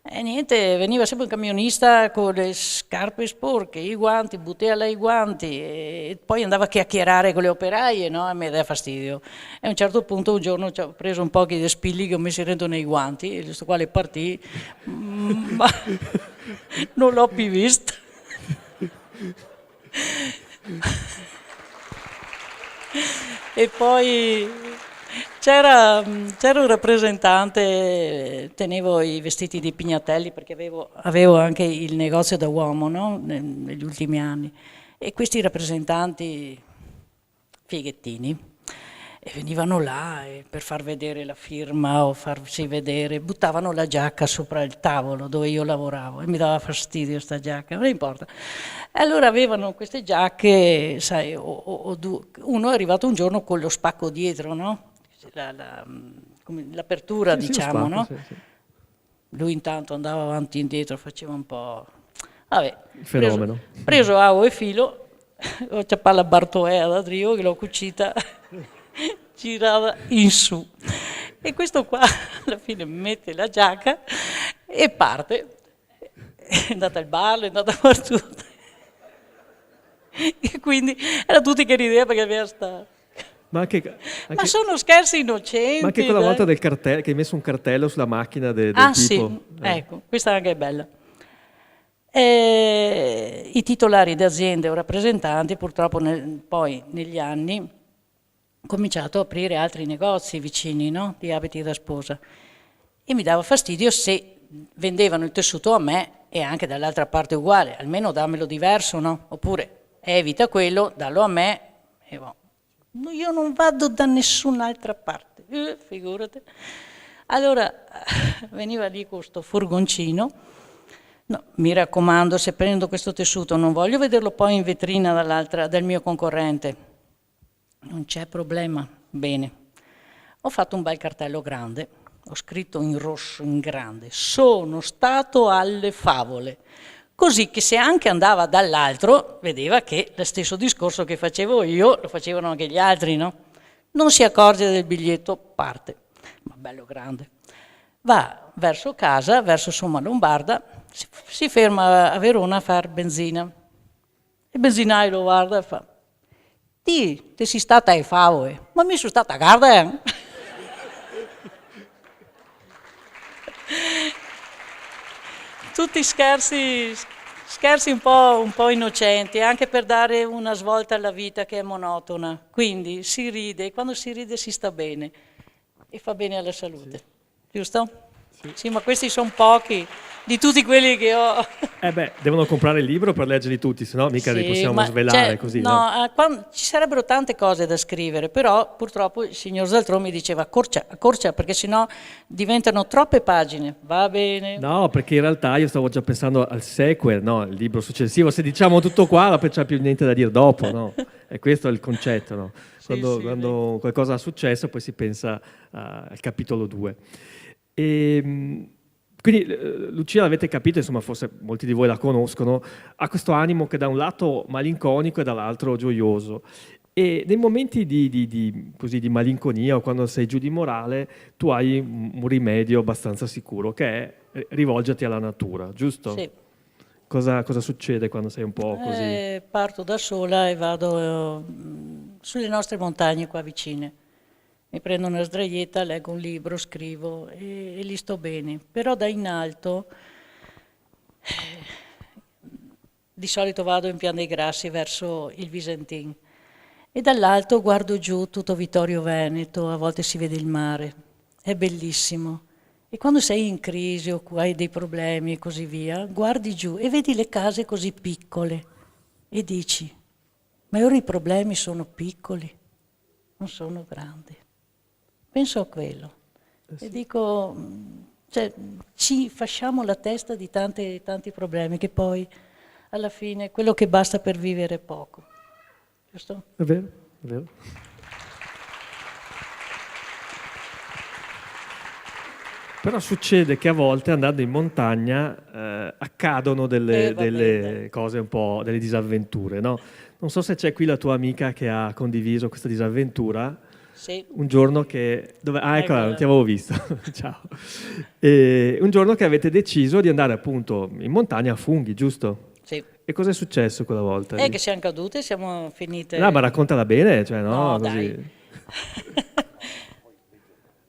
S3: E niente, veniva sempre un camionista con le scarpe sporche, i guanti, buttava i guanti e poi andava a chiacchierare con le operaie, no? E mi dava fastidio. E a un certo punto un giorno ho preso un po' di spilli che ho messo dentro nei guanti, e questo quale partì, ma non l'ho più visto. E poi... C'era un rappresentante, tenevo i vestiti di Pignatelli perché avevo anche il negozio da uomo, no? Negli ultimi anni, e questi rappresentanti fighettini e venivano là e per far vedere la firma o farsi vedere buttavano la giacca sopra il tavolo dove io lavoravo e mi dava fastidio sta giacca, non importa. E allora avevano queste giacche, sai, uno è arrivato un giorno con lo spacco dietro, no? L'apertura, sì, diciamo, spacco, no? Sì. Lui intanto andava avanti e indietro, faceva un po'... Vabbè,
S1: fenomeno.
S3: Preso avo e filo, ho ciappato la Bartoea da Drio che l'ho cucita, girava in su. E questo qua alla fine mette la giacca e parte. È andata al bar, è andata a fare tutto. E quindi era tutti che rideva perché aveva sta...
S1: Ma
S3: sono scherzi innocenti.
S1: Ma anche quella volta del cartello, che hai messo un cartello sulla macchina del tipo.
S3: Sì, ecco, questa anche è bella. I titolari d'aziende o rappresentanti purtroppo poi negli anni hanno cominciato a aprire altri negozi vicini, no? Di abiti da sposa. E mi dava fastidio se vendevano il tessuto a me e anche dall'altra parte uguale, almeno dammelo diverso, no? Oppure evita quello, dallo a me, e boh. Io non vado da nessun'altra parte, figurati. Allora veniva lì con questo furgoncino. No, mi raccomando, se prendo questo tessuto non voglio vederlo poi in vetrina del mio concorrente. Non c'è problema. Bene. Ho fatto un bel cartello grande, ho scritto in rosso in grande: sono stato alle favole. Così che se anche andava dall'altro, vedeva che lo stesso discorso che facevo io lo facevano anche gli altri, no? Non si accorge del biglietto, parte. Ma bello grande. Va verso casa, verso Somma Lombarda, si ferma a Verona a far benzina. Il benzinaio lo guarda e fa: ti sei stata ai favole? Ma mi sono stata a Garda, Tutti scherzi un po' innocenti, anche per dare una svolta alla vita che è monotona. Quindi si ride, e quando si ride si sta bene e fa bene alla salute, giusto? Sì, ma questi sono pochi di tutti quelli che ho.
S1: Devono comprare il libro per leggerli tutti, se no mica li possiamo svelare così.
S3: No, ci sarebbero tante cose da scrivere, però purtroppo il signor Zaltrò mi diceva accorcia, perché sennò diventano troppe pagine. Va bene.
S1: No, perché in realtà io stavo già pensando al sequel, no? Il libro successivo. Se diciamo tutto qua, non c'è più niente da dire dopo, no? E questo è il concetto, no? Quando qualcosa è successo, poi si pensa al capitolo 2. Quindi Lucia, l'avete capito, insomma, forse molti di voi la conoscono, ha questo animo che da un lato malinconico e dall'altro gioioso. E nei momenti così di malinconia o quando sei giù di morale, tu hai un rimedio abbastanza sicuro, che è rivolgerti alla natura, giusto?
S3: Sì.
S1: Cosa succede quando sei un po' così?
S3: Parto da sola e vado sulle nostre montagne qua vicine. Mi prendo una sdraietta, leggo un libro, scrivo e lì sto bene. Però da in alto, di solito vado in Pian dei Grassi verso il Visentin e dall'alto guardo giù tutto Vittorio Veneto, a volte si vede il mare, è bellissimo. E quando sei in crisi o hai dei problemi e così via, guardi giù e vedi le case così piccole e dici: ma ora i problemi sono piccoli, non sono grandi. Penso a quello e dico, ci fasciamo la testa di tanti problemi che poi alla fine quello che basta per vivere è poco, giusto?
S1: È vero, è vero. Però succede che a volte andando in montagna accadono delle cose un po', delle disavventure, no? Non so se c'è qui la tua amica che ha condiviso questa disavventura.
S3: Sì.
S1: Un giorno che... eccola, non ti avevo visto. Ciao. Un giorno che avete deciso di andare appunto in montagna a Funghi, giusto?
S3: Sì.
S1: E cosa è successo quella volta?
S3: Che siamo cadute, siamo finite...
S1: No, ma raccontala bene, cioè no, così...
S3: Dai.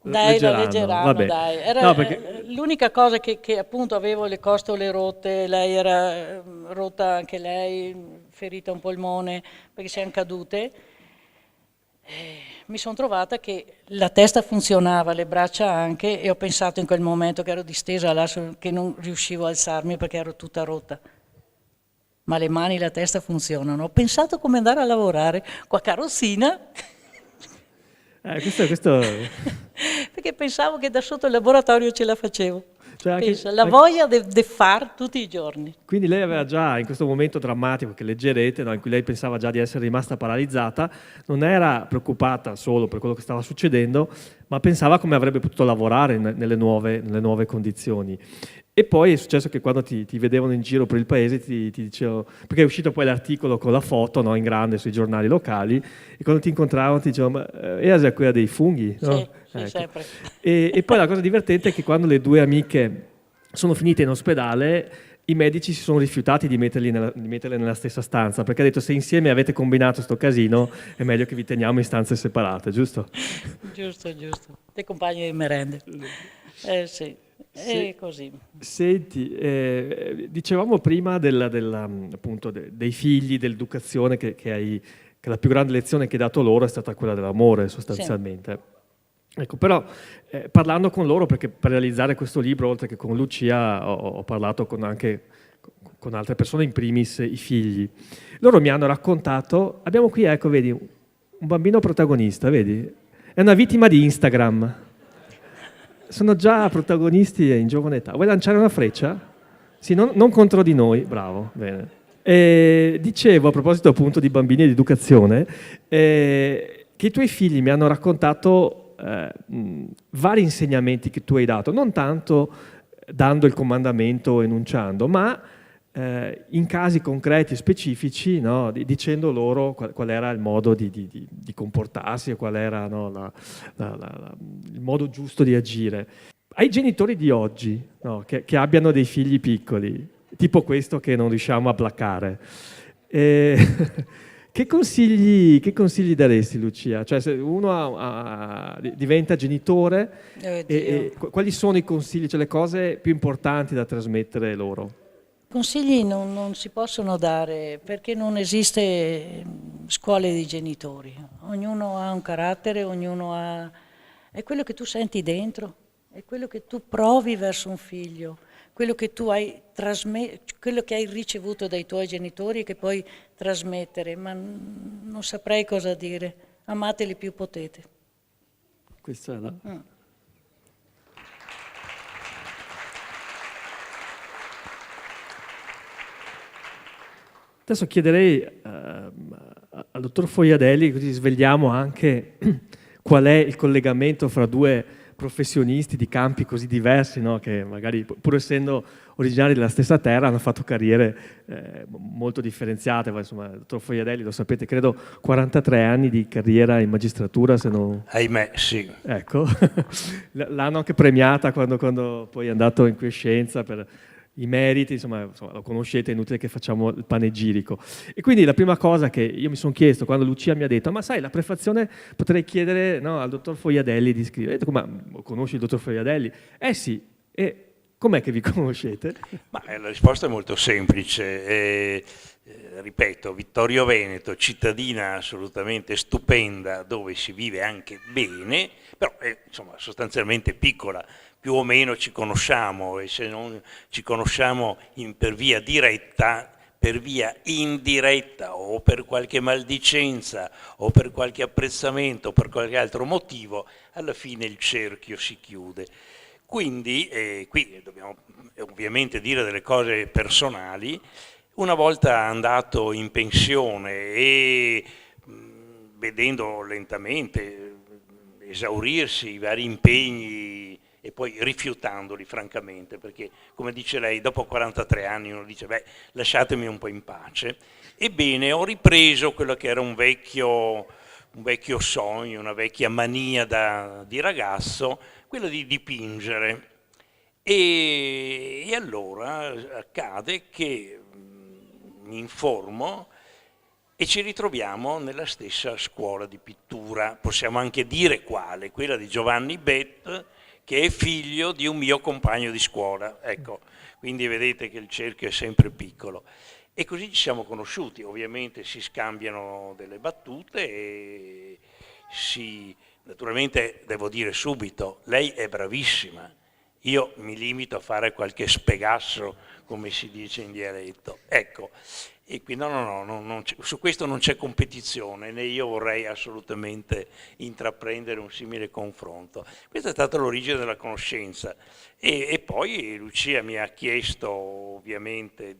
S3: Dai, la leggeranno, dai. Era l'unica cosa che appunto avevo le costole rotte, lei era rotta anche lei, ferita un polmone, perché siamo cadute. Mi sono trovata che la testa funzionava, le braccia anche, e ho pensato in quel momento che ero distesa là, che non riuscivo a alzarmi perché ero tutta rotta. Ma le mani e la testa funzionano. Ho pensato come andare a lavorare qua carrozzina.
S1: Questo...
S3: Perché pensavo che da sotto il laboratorio ce la facevo.
S1: Cioè
S3: la voglia di far tutti i giorni.
S1: Quindi lei aveva già, in questo momento drammatico che leggerete, no, in cui lei pensava già di essere rimasta paralizzata, non era preoccupata solo per quello che stava succedendo, ma pensava come avrebbe potuto lavorare nelle nuove condizioni. E poi è successo che quando ti vedevano in giro per il paese ti dicevano, perché è uscito poi l'articolo con la foto, no, in grande sui giornali locali, e quando ti incontravano ti dicevano: ma è quella dei funghi? No?
S3: Sì, ecco. Sempre.
S1: E poi la cosa divertente è che quando le due amiche sono finite in ospedale, i medici si sono rifiutati di metterle nella stessa stanza, perché ha detto: se insieme avete combinato sto casino è meglio che vi teniamo in stanze separate, giusto?
S3: Giusto. Dei compagni di merende. Sì. E così.
S1: Senti, dicevamo prima appunto dei figli, dell'educazione che la più grande lezione che hai dato loro è stata quella dell'amore, sostanzialmente. Ecco, però parlando con loro, perché per realizzare questo libro, oltre che con Lucia, ho parlato anche con altre persone, in primis i figli. Loro mi hanno raccontato, abbiamo qui, ecco, vedi, un bambino protagonista, vedi? È una vittima di Instagram. Sono già protagonisti in giovane età. Vuoi lanciare una freccia? Sì, non contro di noi, bravo, bene. Dicevo, a proposito appunto di bambini e di educazione, che i tuoi figli mi hanno raccontato vari insegnamenti che tu hai dato, non tanto dando il comandamento o enunciando, ma in casi concreti e specifici, no, dicendo loro qual era il modo di comportarsi e qual era, no, il modo giusto di agire. Ai genitori di oggi, no, che abbiano dei figli piccoli, tipo questo che non riusciamo a placare, che consigli daresti, Lucia? Cioè, se uno diventa genitore, quali sono i consigli, cioè le cose più importanti da trasmettere loro?
S3: Consigli non si possono dare perché non esiste scuole di genitori. Ognuno ha un carattere, ognuno ha... È quello che tu senti dentro, è quello che tu provi verso un figlio, quello che tu hai quello che hai ricevuto dai tuoi genitori e che puoi trasmettere, ma non saprei cosa dire. Amateli più potete.
S1: Questa è la... Adesso chiederei al dottor Fogliadelli, così svegliamo anche qual è il collegamento fra due professionisti di campi così diversi, no? Che magari pur essendo originari della stessa terra hanno fatto carriere molto differenziate. Insomma, il dottor Fogliadelli, lo sapete, credo 43 anni di carriera in magistratura, se non...
S4: Ahimè, sì.
S1: Ecco, l'hanno anche premiata quando poi è andato in quiescenza per i meriti, insomma, lo conoscete, è inutile che facciamo il panegirico. E quindi la prima cosa che io mi sono chiesto quando Lucia mi ha detto: ma sai, la prefazione potrei chiedere, no, al dottor Fogliadelli di scrivere. Ho detto: ma conosci il dottor Fogliadelli? Sì. E com'è che vi conoscete?
S4: Ma la risposta è molto semplice. Ripeto, Vittorio Veneto, cittadina assolutamente stupenda, dove si vive anche bene, però è insomma, sostanzialmente piccola. Più o meno ci conosciamo, e se non ci conosciamo per via diretta, per via indiretta o per qualche maldicenza o per qualche apprezzamento o per qualche altro motivo, alla fine il cerchio si chiude. Quindi qui dobbiamo ovviamente dire delle cose personali. Una volta andato in pensione e vedendo lentamente esaurirsi i vari impegni e poi rifiutandoli francamente, perché come dice lei, dopo 43 anni uno dice beh, lasciatemi un po' in pace. Ebbene, ho ripreso quello che era un vecchio sogno, una vecchia mania di ragazzo, quello di dipingere. E allora accade che mi informo e ci ritroviamo nella stessa scuola di pittura, possiamo anche dire quale, quella di Giovanni Bett, che è figlio di un mio compagno di scuola. Ecco, quindi vedete che il cerchio è sempre piccolo. E così ci siamo conosciuti, ovviamente si scambiano delle battute e naturalmente devo dire subito, lei è bravissima, io mi limito a fare qualche spegasso, come si dice in dialetto. Ecco, e quindi su questo non c'è competizione, né io vorrei assolutamente intraprendere un simile confronto. Questa è stata l'origine della conoscenza. E poi Lucia mi ha chiesto ovviamente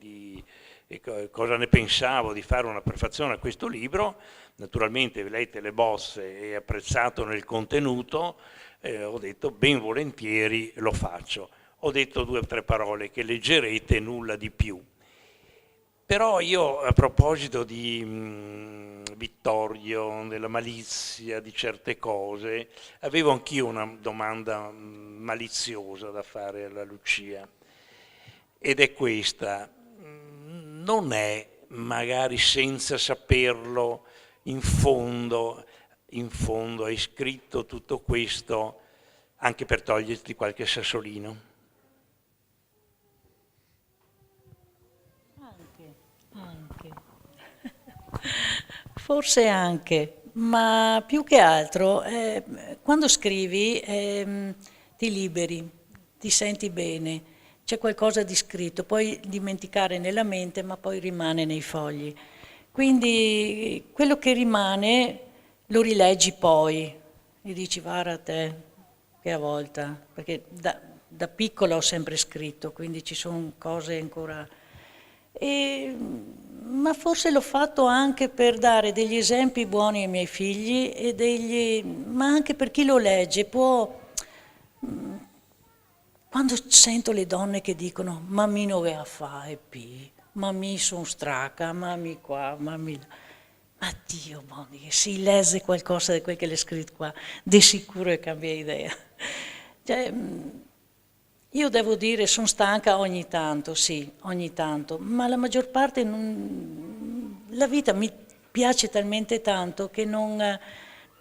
S4: cosa ne pensavo di fare una prefazione a questo libro. Naturalmente lette le bozze e apprezzato nel contenuto, ho detto ben volentieri lo faccio. Ho detto 2 o 3 parole che leggerete, nulla di più. Però io a proposito di Vittorio, della malizia, di certe cose, avevo anch'io una domanda maliziosa da fare alla Lucia, ed è questa: non è, magari senza saperlo, in fondo hai scritto tutto questo anche per toglierti qualche sassolino?
S3: Anche. Forse anche, ma più che altro quando scrivi ti liberi, ti senti bene, c'è qualcosa di scritto, puoi dimenticare nella mente ma poi rimane nei fogli. Quindi quello che rimane lo rileggi poi e dici guarda te, che a volta, perché da piccola ho sempre scritto, quindi ci sono cose ancora... ma forse l'ho fatto anche per dare degli esempi buoni ai miei figli, ma anche per chi lo legge. Quando sento le donne che dicono mammi non ve a fare pi, mammi sono straca, mammi qua, mammi là. Ma Dio, si legge qualcosa di quel che l'è scritto qua, di sicuro cambia idea. Cioè, io devo dire, sono stanca ogni tanto, sì, ogni tanto, ma la maggior parte la vita mi piace talmente tanto che non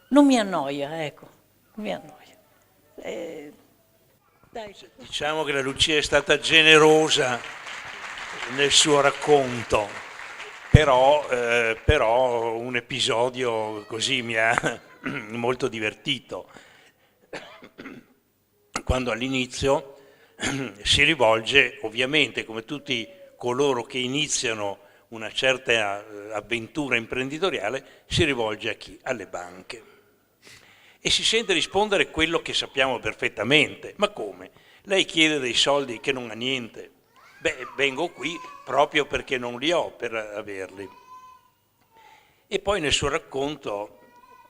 S3: mi annoia, ecco, non mi annoia. Dai.
S4: Diciamo che la Lucia è stata generosa nel suo racconto, però un episodio così mi ha molto divertito. Quando all'inizio si rivolge, ovviamente, come tutti coloro che iniziano una certa avventura imprenditoriale, si rivolge a chi? Alle banche. E si sente rispondere quello che sappiamo perfettamente. Ma come? Lei chiede dei soldi che non ha niente. Beh, vengo qui proprio perché non li ho per averli. E poi nel suo racconto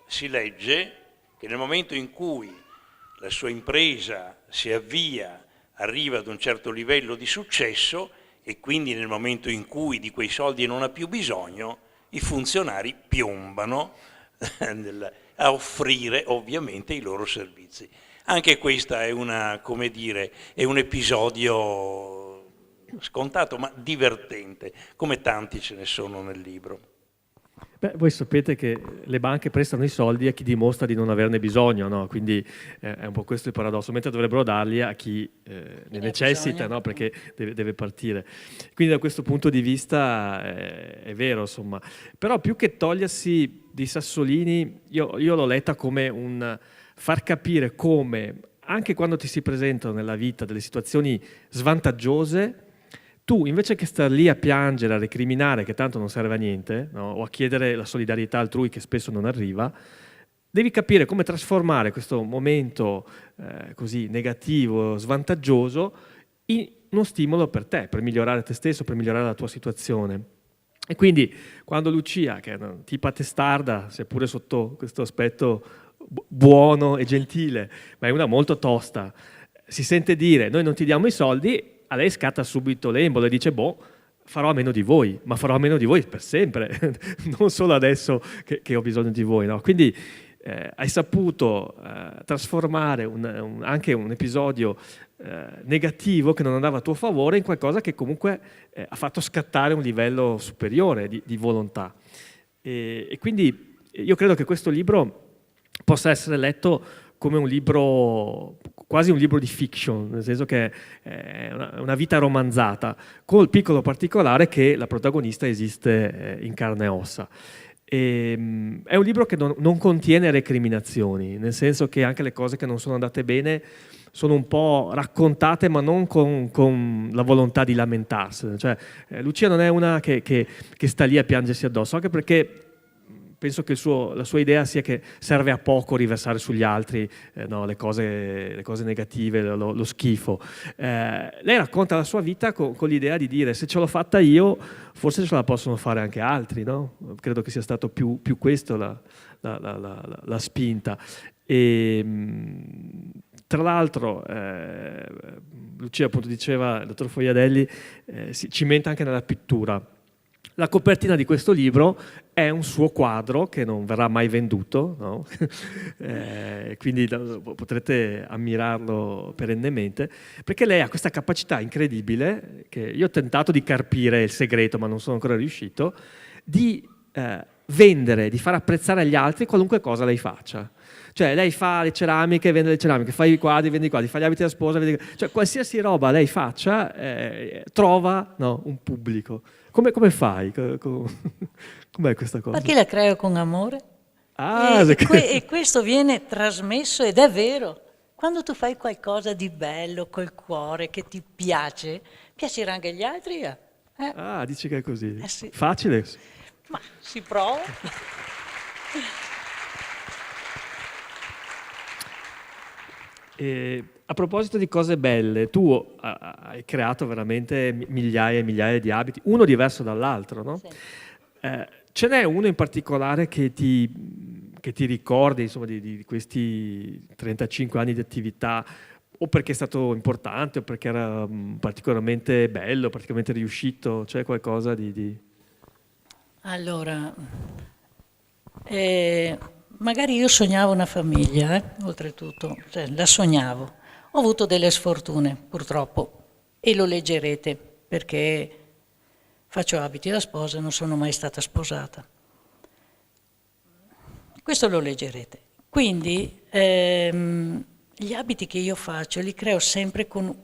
S4: si legge che nel momento in cui la sua impresa si avvia, arriva ad un certo livello di successo e quindi nel momento in cui di quei soldi non ha più bisogno, i funzionari piombano a offrire ovviamente i loro servizi. Anche questa è è un episodio scontato ma divertente, come tanti ce ne sono nel libro.
S1: Beh, voi sapete che le banche prestano i soldi a chi dimostra di non averne bisogno, no? Quindi è un po' questo il paradosso, mentre dovrebbero darli a chi ne necessita, no? Perché deve partire. Quindi da questo punto di vista è vero, insomma. Però più che togliersi di sassolini, io l'ho letta come un far capire come, anche quando ti si presentano nella vita delle situazioni svantaggiose, tu invece che star lì a piangere, a recriminare che tanto non serve a niente, no? O a chiedere la solidarietà altrui che spesso non arriva, devi capire come trasformare questo momento così negativo, svantaggioso, in uno stimolo per te, per migliorare te stesso, per migliorare la tua situazione. E quindi quando Lucia, che è una tipa testarda, seppure sotto questo aspetto buono e gentile, ma è una molto tosta, si sente dire noi non ti diamo i soldi, a lei scatta subito l'embolo e dice farò a meno di voi, ma farò a meno di voi per sempre, non solo adesso che ho bisogno di voi, no? Quindi hai saputo trasformare anche un episodio negativo che non andava a tuo favore in qualcosa che comunque ha fatto scattare un livello superiore di volontà. E quindi io credo che questo libro possa essere letto come un libro, quasi un libro di fiction, nel senso che è una vita romanzata, col piccolo particolare che la protagonista esiste in carne e ossa. È un libro che non contiene recriminazioni, nel senso che anche le cose che non sono andate bene sono un po' raccontate, ma non con la volontà di lamentarsene. Cioè, Lucia non è una che sta lì a piangersi addosso, anche perché penso che la sua idea sia che serve a poco riversare sugli altri no, le cose negative, lo schifo. Lei racconta la sua vita con l'idea di dire se ce l'ho fatta io, forse ce la possono fare anche altri. No? Credo che sia stato più questo la spinta. E, tra l'altro, Lucia appunto diceva, il dottor Fogliadelli, si cimenta anche nella pittura. La copertina di questo libro è un suo quadro che non verrà mai venduto, no? Quindi potrete ammirarlo perennemente, perché lei ha questa capacità incredibile, che io ho tentato di carpire il segreto ma non sono ancora riuscito, di vendere, di far apprezzare agli altri qualunque cosa lei faccia. Cioè lei fa le ceramiche, vende le ceramiche, fa i quadri, vende i quadri, fa gli abiti da sposa, cioè qualsiasi roba lei faccia trova un pubblico. Come fai? Com'è questa cosa?
S3: Perché la creo con amore?
S1: Ah,
S3: E questo viene trasmesso ed è vero. Quando tu fai qualcosa di bello col cuore, che ti piace, piacerà anche agli altri.
S1: ah, dici che è così.
S3: Sì.
S1: Facile.
S3: Ma si prova.
S1: E a proposito di cose belle, tu hai creato veramente migliaia e migliaia di abiti, uno diverso dall'altro, no?
S3: Sì.
S1: Ce n'è uno in particolare che ti ricordi, insomma, di questi 35 anni di attività, o perché è stato importante, o perché era particolarmente bello, particolarmente riuscito? C'è qualcosa di...
S3: Allora, magari io sognavo una famiglia, oltretutto, cioè, la sognavo. Ho avuto delle sfortune, purtroppo, e lo leggerete, perché faccio abiti da sposa, non sono mai stata sposata. Questo lo leggerete. Quindi gli abiti che io faccio li creo sempre con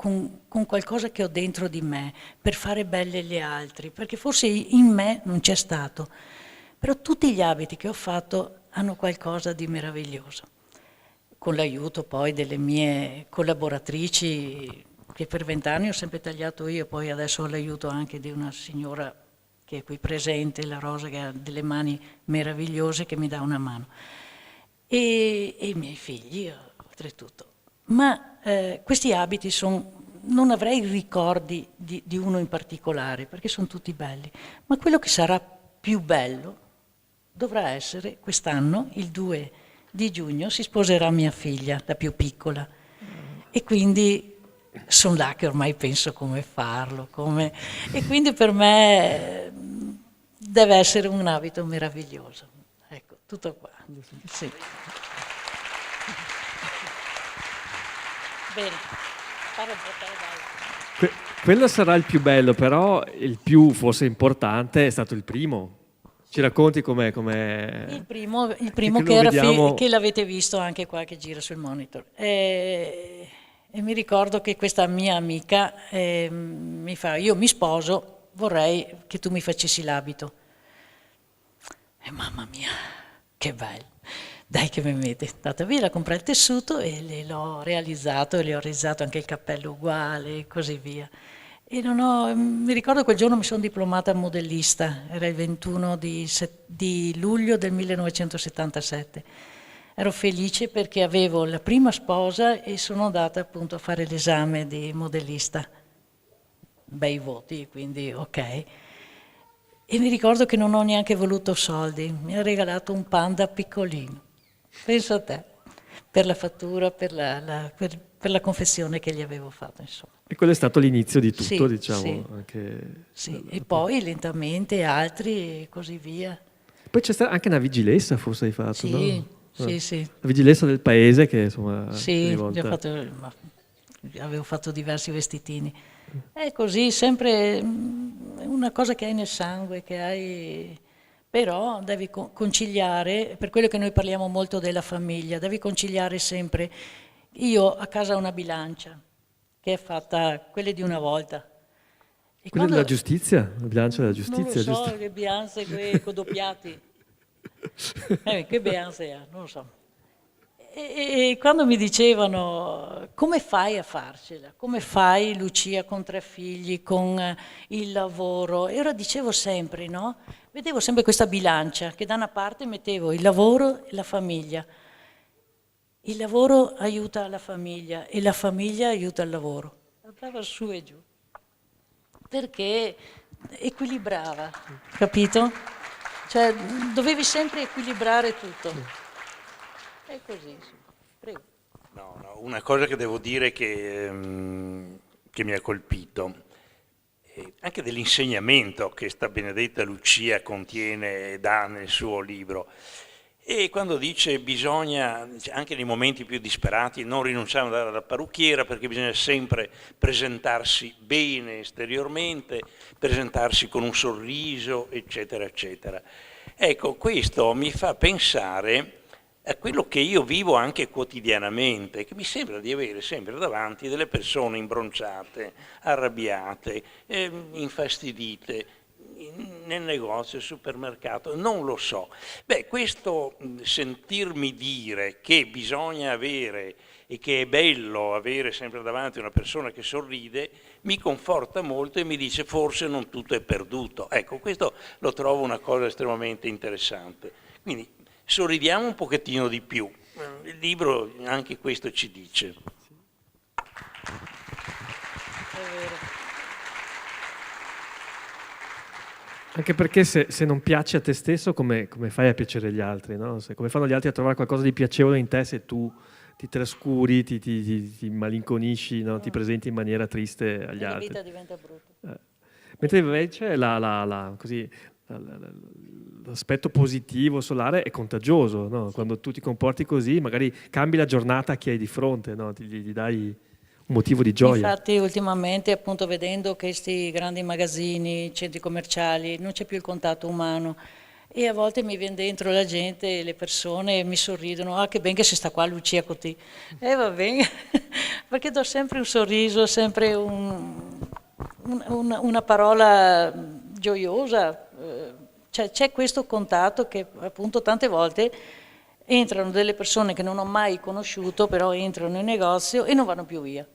S3: qualcosa che ho dentro di me, per fare belle gli altri, perché forse in me non c'è stato. Però tutti gli abiti che ho fatto hanno qualcosa di meraviglioso. Con l'aiuto poi delle mie collaboratrici, che per 20 anni ho sempre tagliato io, poi adesso ho l'aiuto anche di una signora che è qui presente, la Rosa, che ha delle mani meravigliose, che mi dà una mano. E i miei figli, oltretutto. Ma questi abiti non avrei ricordi di uno in particolare, perché sono tutti belli, ma quello che sarà più bello dovrà essere quest'anno, il 2 di giugno, si sposerà mia figlia, la più piccola. E quindi sono là che ormai penso come farlo, e quindi per me deve essere un abito meraviglioso. Ecco, tutto qua. Sì. Bene, fare un po' dai.
S1: Quello sarà il più bello, però il più forse importante è stato il primo. Ci racconti com'è?
S3: Il primo
S1: vediamo...
S3: che l'avete visto anche qua che gira sul monitor. E mi ricordo che questa mia amica mi fa: io mi sposo, vorrei che tu mi facessi l'abito. E mamma mia, che bello! Dai che mi mette, è andata via, la comprai il tessuto e l'ho realizzato, e le ho realizzato anche il cappello uguale e così via. E mi ricordo quel giorno mi sono diplomata modellista, era il 21 di luglio del 1977. Ero felice perché avevo la prima sposa e sono andata appunto a fare l'esame di modellista. Bei voti, quindi ok. E mi ricordo che non ho neanche voluto soldi, mi ha regalato un panda piccolino. Pensa a te, per la fattura, per la confezione che gli avevo fatto, insomma.
S1: E quello è stato l'inizio di tutto,
S3: Sì,
S1: diciamo.
S3: sì.
S1: Anche...
S3: Sì, e poi lentamente altri e così via.
S1: Poi c'è stata anche una vigilessa, forse hai fatto,
S3: Sì,
S1: no?
S3: sì, sì.
S1: La vigilessa del paese che insomma...
S3: Sì, avevo fatto diversi vestitini. È così, sempre una cosa che hai nel sangue, che hai... Però devi conciliare, per quello che noi parliamo molto della famiglia, devi conciliare sempre. Io a casa ho una bilancia, che è fatta, quelle di una volta. E
S1: quella della giustizia? La bilancia della giustizia?
S3: Non lo so,
S1: giusto?
S3: le bianze, quei codoppiati. Che bianze è? Non lo so. E quando mi dicevano come fai a farcela, come fai Lucia con 3 figli, con il lavoro, e ora dicevo sempre, no? Vedevo sempre questa bilancia che da una parte mettevo il lavoro e la famiglia. Il lavoro aiuta la famiglia e la famiglia aiuta il lavoro. Andava su e giù, perché equilibrava, capito? Cioè dovevi sempre equilibrare tutto. È così, sì. Prego.
S4: No, una cosa che devo dire che mi ha colpito, anche dell'insegnamento che sta benedetta Lucia contiene e dà nel suo libro, e quando dice bisogna, anche nei momenti più disperati, non rinunciare ad andare alla parrucchiera, perché bisogna sempre presentarsi bene esteriormente, presentarsi con un sorriso, eccetera, eccetera. Ecco, questo mi fa pensare a quello che io vivo anche quotidianamente, che mi sembra di avere sempre davanti delle persone imbronciate, arrabbiate, infastidite, nel negozio, al supermercato, non lo so. Beh, questo sentirmi dire che bisogna avere e che è bello avere sempre davanti una persona che sorride, mi conforta molto e mi dice forse non tutto è perduto. Ecco, questo lo trovo una cosa estremamente interessante. Quindi sorridiamo un pochettino di più. Il libro anche questo ci dice.
S1: Anche perché se non piaci a te stesso, come fai a piacere agli altri, no? Come fanno gli altri a trovare qualcosa di piacevole in te se tu ti trascuri, ti malinconisci, no? Ti presenti in maniera triste agli altri.
S3: La vita diventa brutta.
S1: Mentre invece l'aspetto positivo, solare è contagioso, no? Quando tu ti comporti così, magari cambi la giornata a chi hai di fronte, no? Gli dai un motivo di gioia.
S3: Infatti ultimamente, appunto, vedendo questi grandi magazzini, centri commerciali, non c'è più il contatto umano e a volte mi viene dentro la gente, le persone mi sorridono, ah che ben che si sta qua Lucia con te, va bene, perché do sempre un sorriso, sempre una parola gioiosa, c'è questo contatto che appunto tante volte entrano delle persone che non ho mai conosciuto, però entrano in negozio e non vanno più via.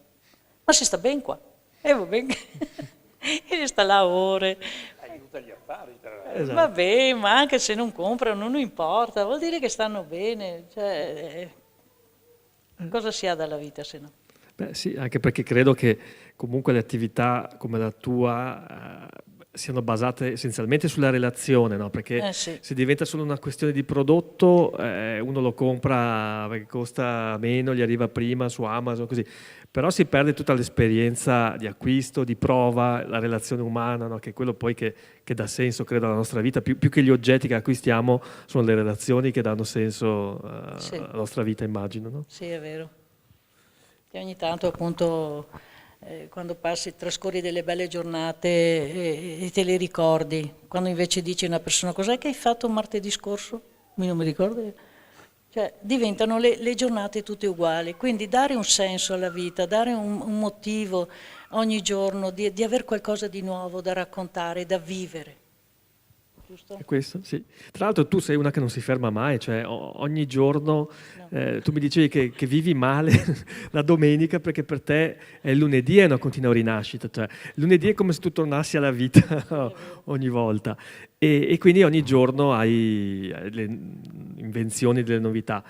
S3: Ma si sta ben qua, va bene, e si sta là ore.
S4: Aiuta gli affari, tra l'altro.
S1: Esatto.
S3: Vabbè, ma anche se non comprano, non importa, vuol dire che stanno bene. Cioè, cosa si ha dalla vita se no?
S1: Beh sì, anche perché credo che comunque le attività come la tua siano basate essenzialmente sulla relazione, no? Perché
S3: Sì.
S1: se diventa solo una questione di prodotto, uno lo compra perché costa meno, gli arriva prima su Amazon, così. Però si perde tutta l'esperienza di acquisto, di prova, la relazione umana, no? Che è quello poi che dà senso, credo, alla nostra vita. Più che gli oggetti che acquistiamo, sono le relazioni che danno senso
S3: Sì.
S1: alla nostra vita, immagino, no?
S3: Sì, è vero. E ogni tanto appunto quando trascorri delle belle giornate e te le ricordi, quando invece dici a una persona cos'è che hai fatto martedì scorso? Non mi ricordo. Cioè, diventano le giornate tutte uguali, quindi dare un senso alla vita, dare un motivo ogni giorno di avere qualcosa di nuovo da raccontare, da vivere. Giusto?
S1: È questo, sì. Tra l'altro tu sei una che non si ferma mai, cioè ogni giorno tu mi dicevi che vivi male la domenica perché per te è lunedì è una continua rinascita, cioè lunedì è come se tu tornassi alla vita ogni volta e quindi ogni giorno hai le invenzioni, delle novità.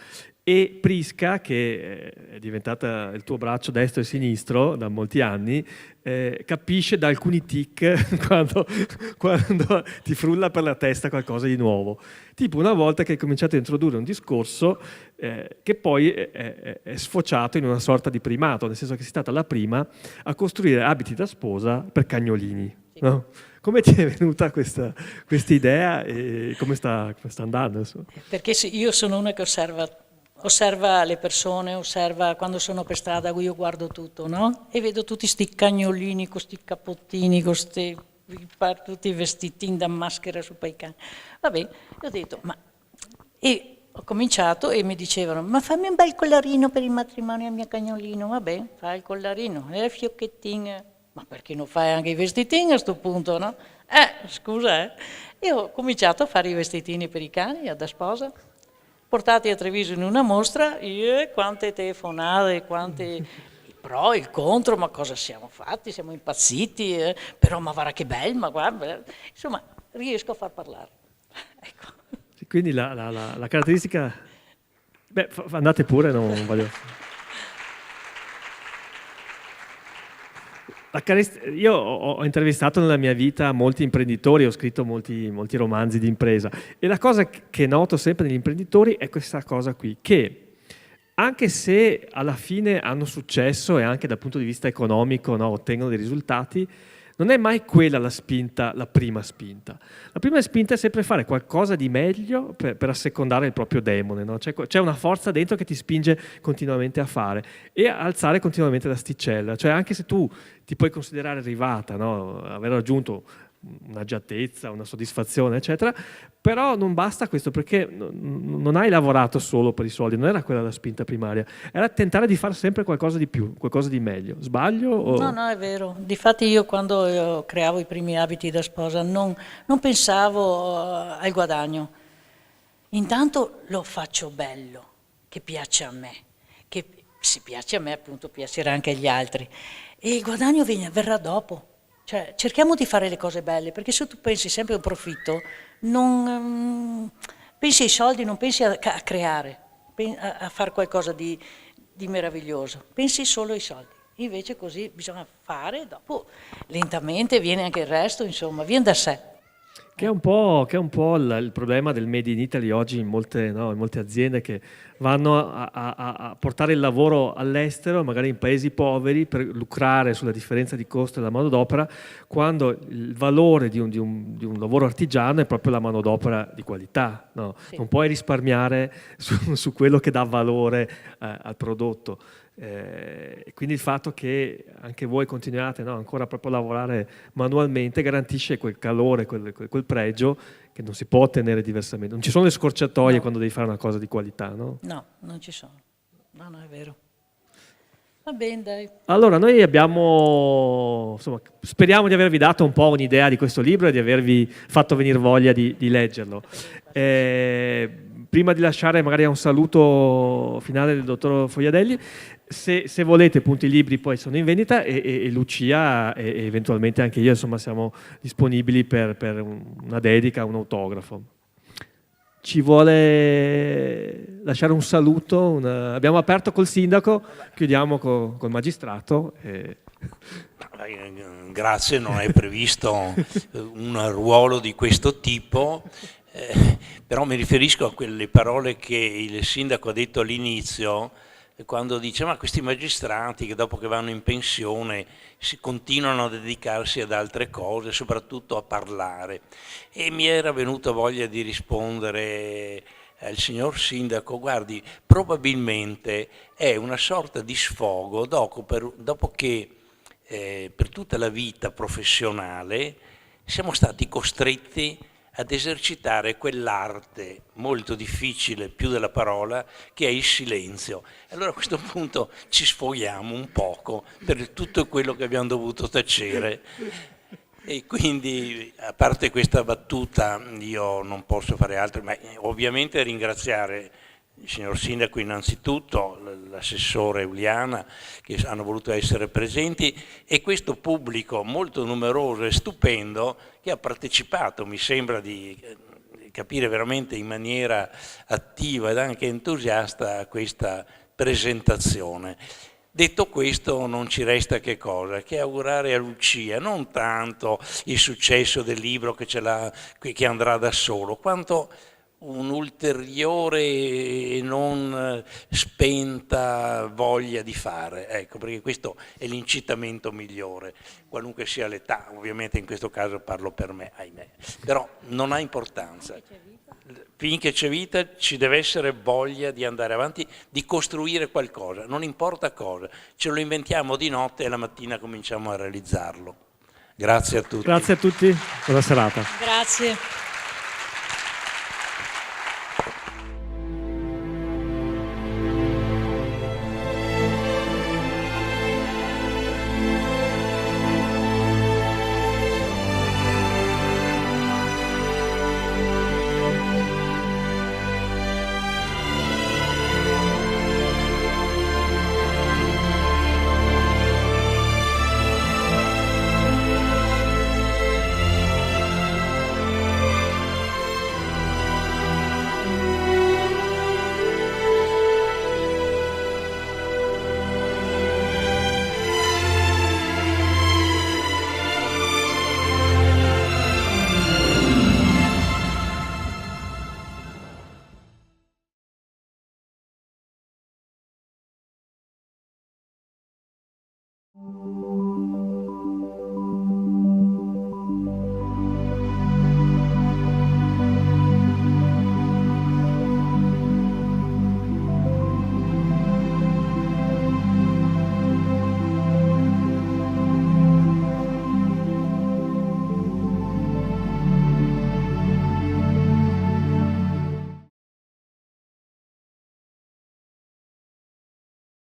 S1: E Prisca, che è diventata il tuo braccio destro e sinistro da molti anni, capisce da alcuni tic quando ti frulla per la testa qualcosa di nuovo. Tipo una volta che hai cominciato a introdurre un discorso che poi è sfociato in una sorta di primato, nel senso che sei stata la prima a costruire abiti da sposa per cagnolini. No? Come ti è venuta questa idea e come sta andando? Insomma?
S3: Perché io sono una che osserva le persone, osserva quando sono per strada, io guardo tutto, no? E vedo tutti sti cagnolini con sti cappottini, con tutti i vestitini da maschera su quei cani. Vabbè, io ho detto, e ho cominciato e mi dicevano, ma fammi un bel collarino per il matrimonio al mio cagnolino. Vabbè, fai il collarino, le fiocchettine. Ma perché non fai anche i vestitini a questo punto, no? Scusa, Io ho cominciato a fare i vestitini per i cani da sposa, portati a Treviso in una mostra, quante telefonate, quanti i pro, il contro, ma cosa siamo fatti, siamo impazziti, però ma guarda che bello, ma guarda, insomma, riesco a far parlare. Ecco.
S1: Quindi la caratteristica... Beh, andate pure, non voglio... Io ho intervistato nella mia vita molti imprenditori, ho scritto molti romanzi di impresa e la cosa che noto sempre negli imprenditori è questa cosa qui, che anche se alla fine hanno successo e anche dal punto di vista economico, no, ottengono dei risultati, non è mai quella la spinta, la prima spinta. La prima spinta è sempre fare qualcosa di meglio per assecondare il proprio demone, no? C'è una forza dentro che ti spinge continuamente a fare e a alzare continuamente l'asticella. Cioè anche se tu ti puoi considerare arrivata, no? Aver raggiunto un'agiatezza, una soddisfazione, eccetera, però non basta questo, perché non hai lavorato solo per i soldi, non era quella la spinta primaria, era tentare di fare sempre qualcosa di più, qualcosa di meglio. Sbaglio? O...
S3: No, è vero. Difatti io quando creavo i primi abiti da sposa non pensavo al guadagno. Intanto lo faccio bello, che piace a me, che se piace a me appunto piacerà anche agli altri. E il guadagno verrà dopo. Cioè, cerchiamo di fare le cose belle, perché se tu pensi sempre a un profitto, non pensi ai soldi, non pensi a creare, a fare qualcosa di meraviglioso, pensi solo ai soldi. Invece così bisogna fare, dopo lentamente viene anche il resto, insomma, viene da sé.
S1: Che è un po' il problema del Made in Italy oggi in molte aziende che vanno a portare il lavoro all'estero, magari in paesi poveri, per lucrare sulla differenza di costo della manodopera, quando il valore di un lavoro artigiano è proprio la manodopera di qualità. No? Sì. Non puoi risparmiare su quello che dà valore al prodotto. Quindi il fatto che anche voi continuate ancora proprio a lavorare manualmente garantisce quel calore, quel pregio che non si può ottenere diversamente. Non ci sono le scorciatoie quando devi fare una cosa di qualità, no?
S3: No, non ci sono. No, è vero. Va bene, dai.
S1: Allora, noi abbiamo, insomma, speriamo di avervi dato un po' un'idea di questo libro e di avervi fatto venire voglia di leggerlo. Prima di lasciare magari un saluto finale del dottor Fogliadelli, se volete, appunto, i libri poi sono in vendita e Lucia e eventualmente anche io, insomma, siamo disponibili per una dedica, un autografo. Ci vuole lasciare un saluto? Abbiamo aperto col sindaco, chiudiamo col magistrato.
S4: Grazie, non è previsto un ruolo di questo tipo, però mi riferisco a quelle parole che il sindaco ha detto all'inizio, quando dice: ma questi magistrati che dopo che vanno in pensione si continuano a dedicarsi ad altre cose, soprattutto a parlare. E mi era venuta voglia di rispondere al signor sindaco: guardi, probabilmente è una sorta di sfogo dopo che per tutta la vita professionale siamo stati costretti ad esercitare quell'arte molto difficile, più della parola, che è il silenzio. Allora a questo punto ci sfoghiamo un poco per tutto quello che abbiamo dovuto tacere. E quindi, a parte questa battuta, io non posso fare altro, ma ovviamente ringraziare il signor sindaco innanzitutto, l'assessore Uliana, che hanno voluto essere presenti, e questo pubblico molto numeroso e stupendo che ha partecipato, mi sembra di capire veramente in maniera attiva ed anche entusiasta, a questa presentazione. Detto questo, non ci resta che cosa? Che augurare a Lucia non tanto il successo del libro che andrà da solo, quanto un'ulteriore e non spenta voglia di fare, ecco, perché questo è l'incitamento migliore, qualunque sia l'età. Ovviamente in questo caso parlo per me, ahimè, però non ha importanza. Finché c'è vita ci deve essere voglia di andare avanti, di costruire qualcosa, non importa cosa, ce lo inventiamo di notte e la mattina cominciamo a realizzarlo. Grazie a tutti.
S1: Grazie a tutti, buona serata.
S3: Grazie.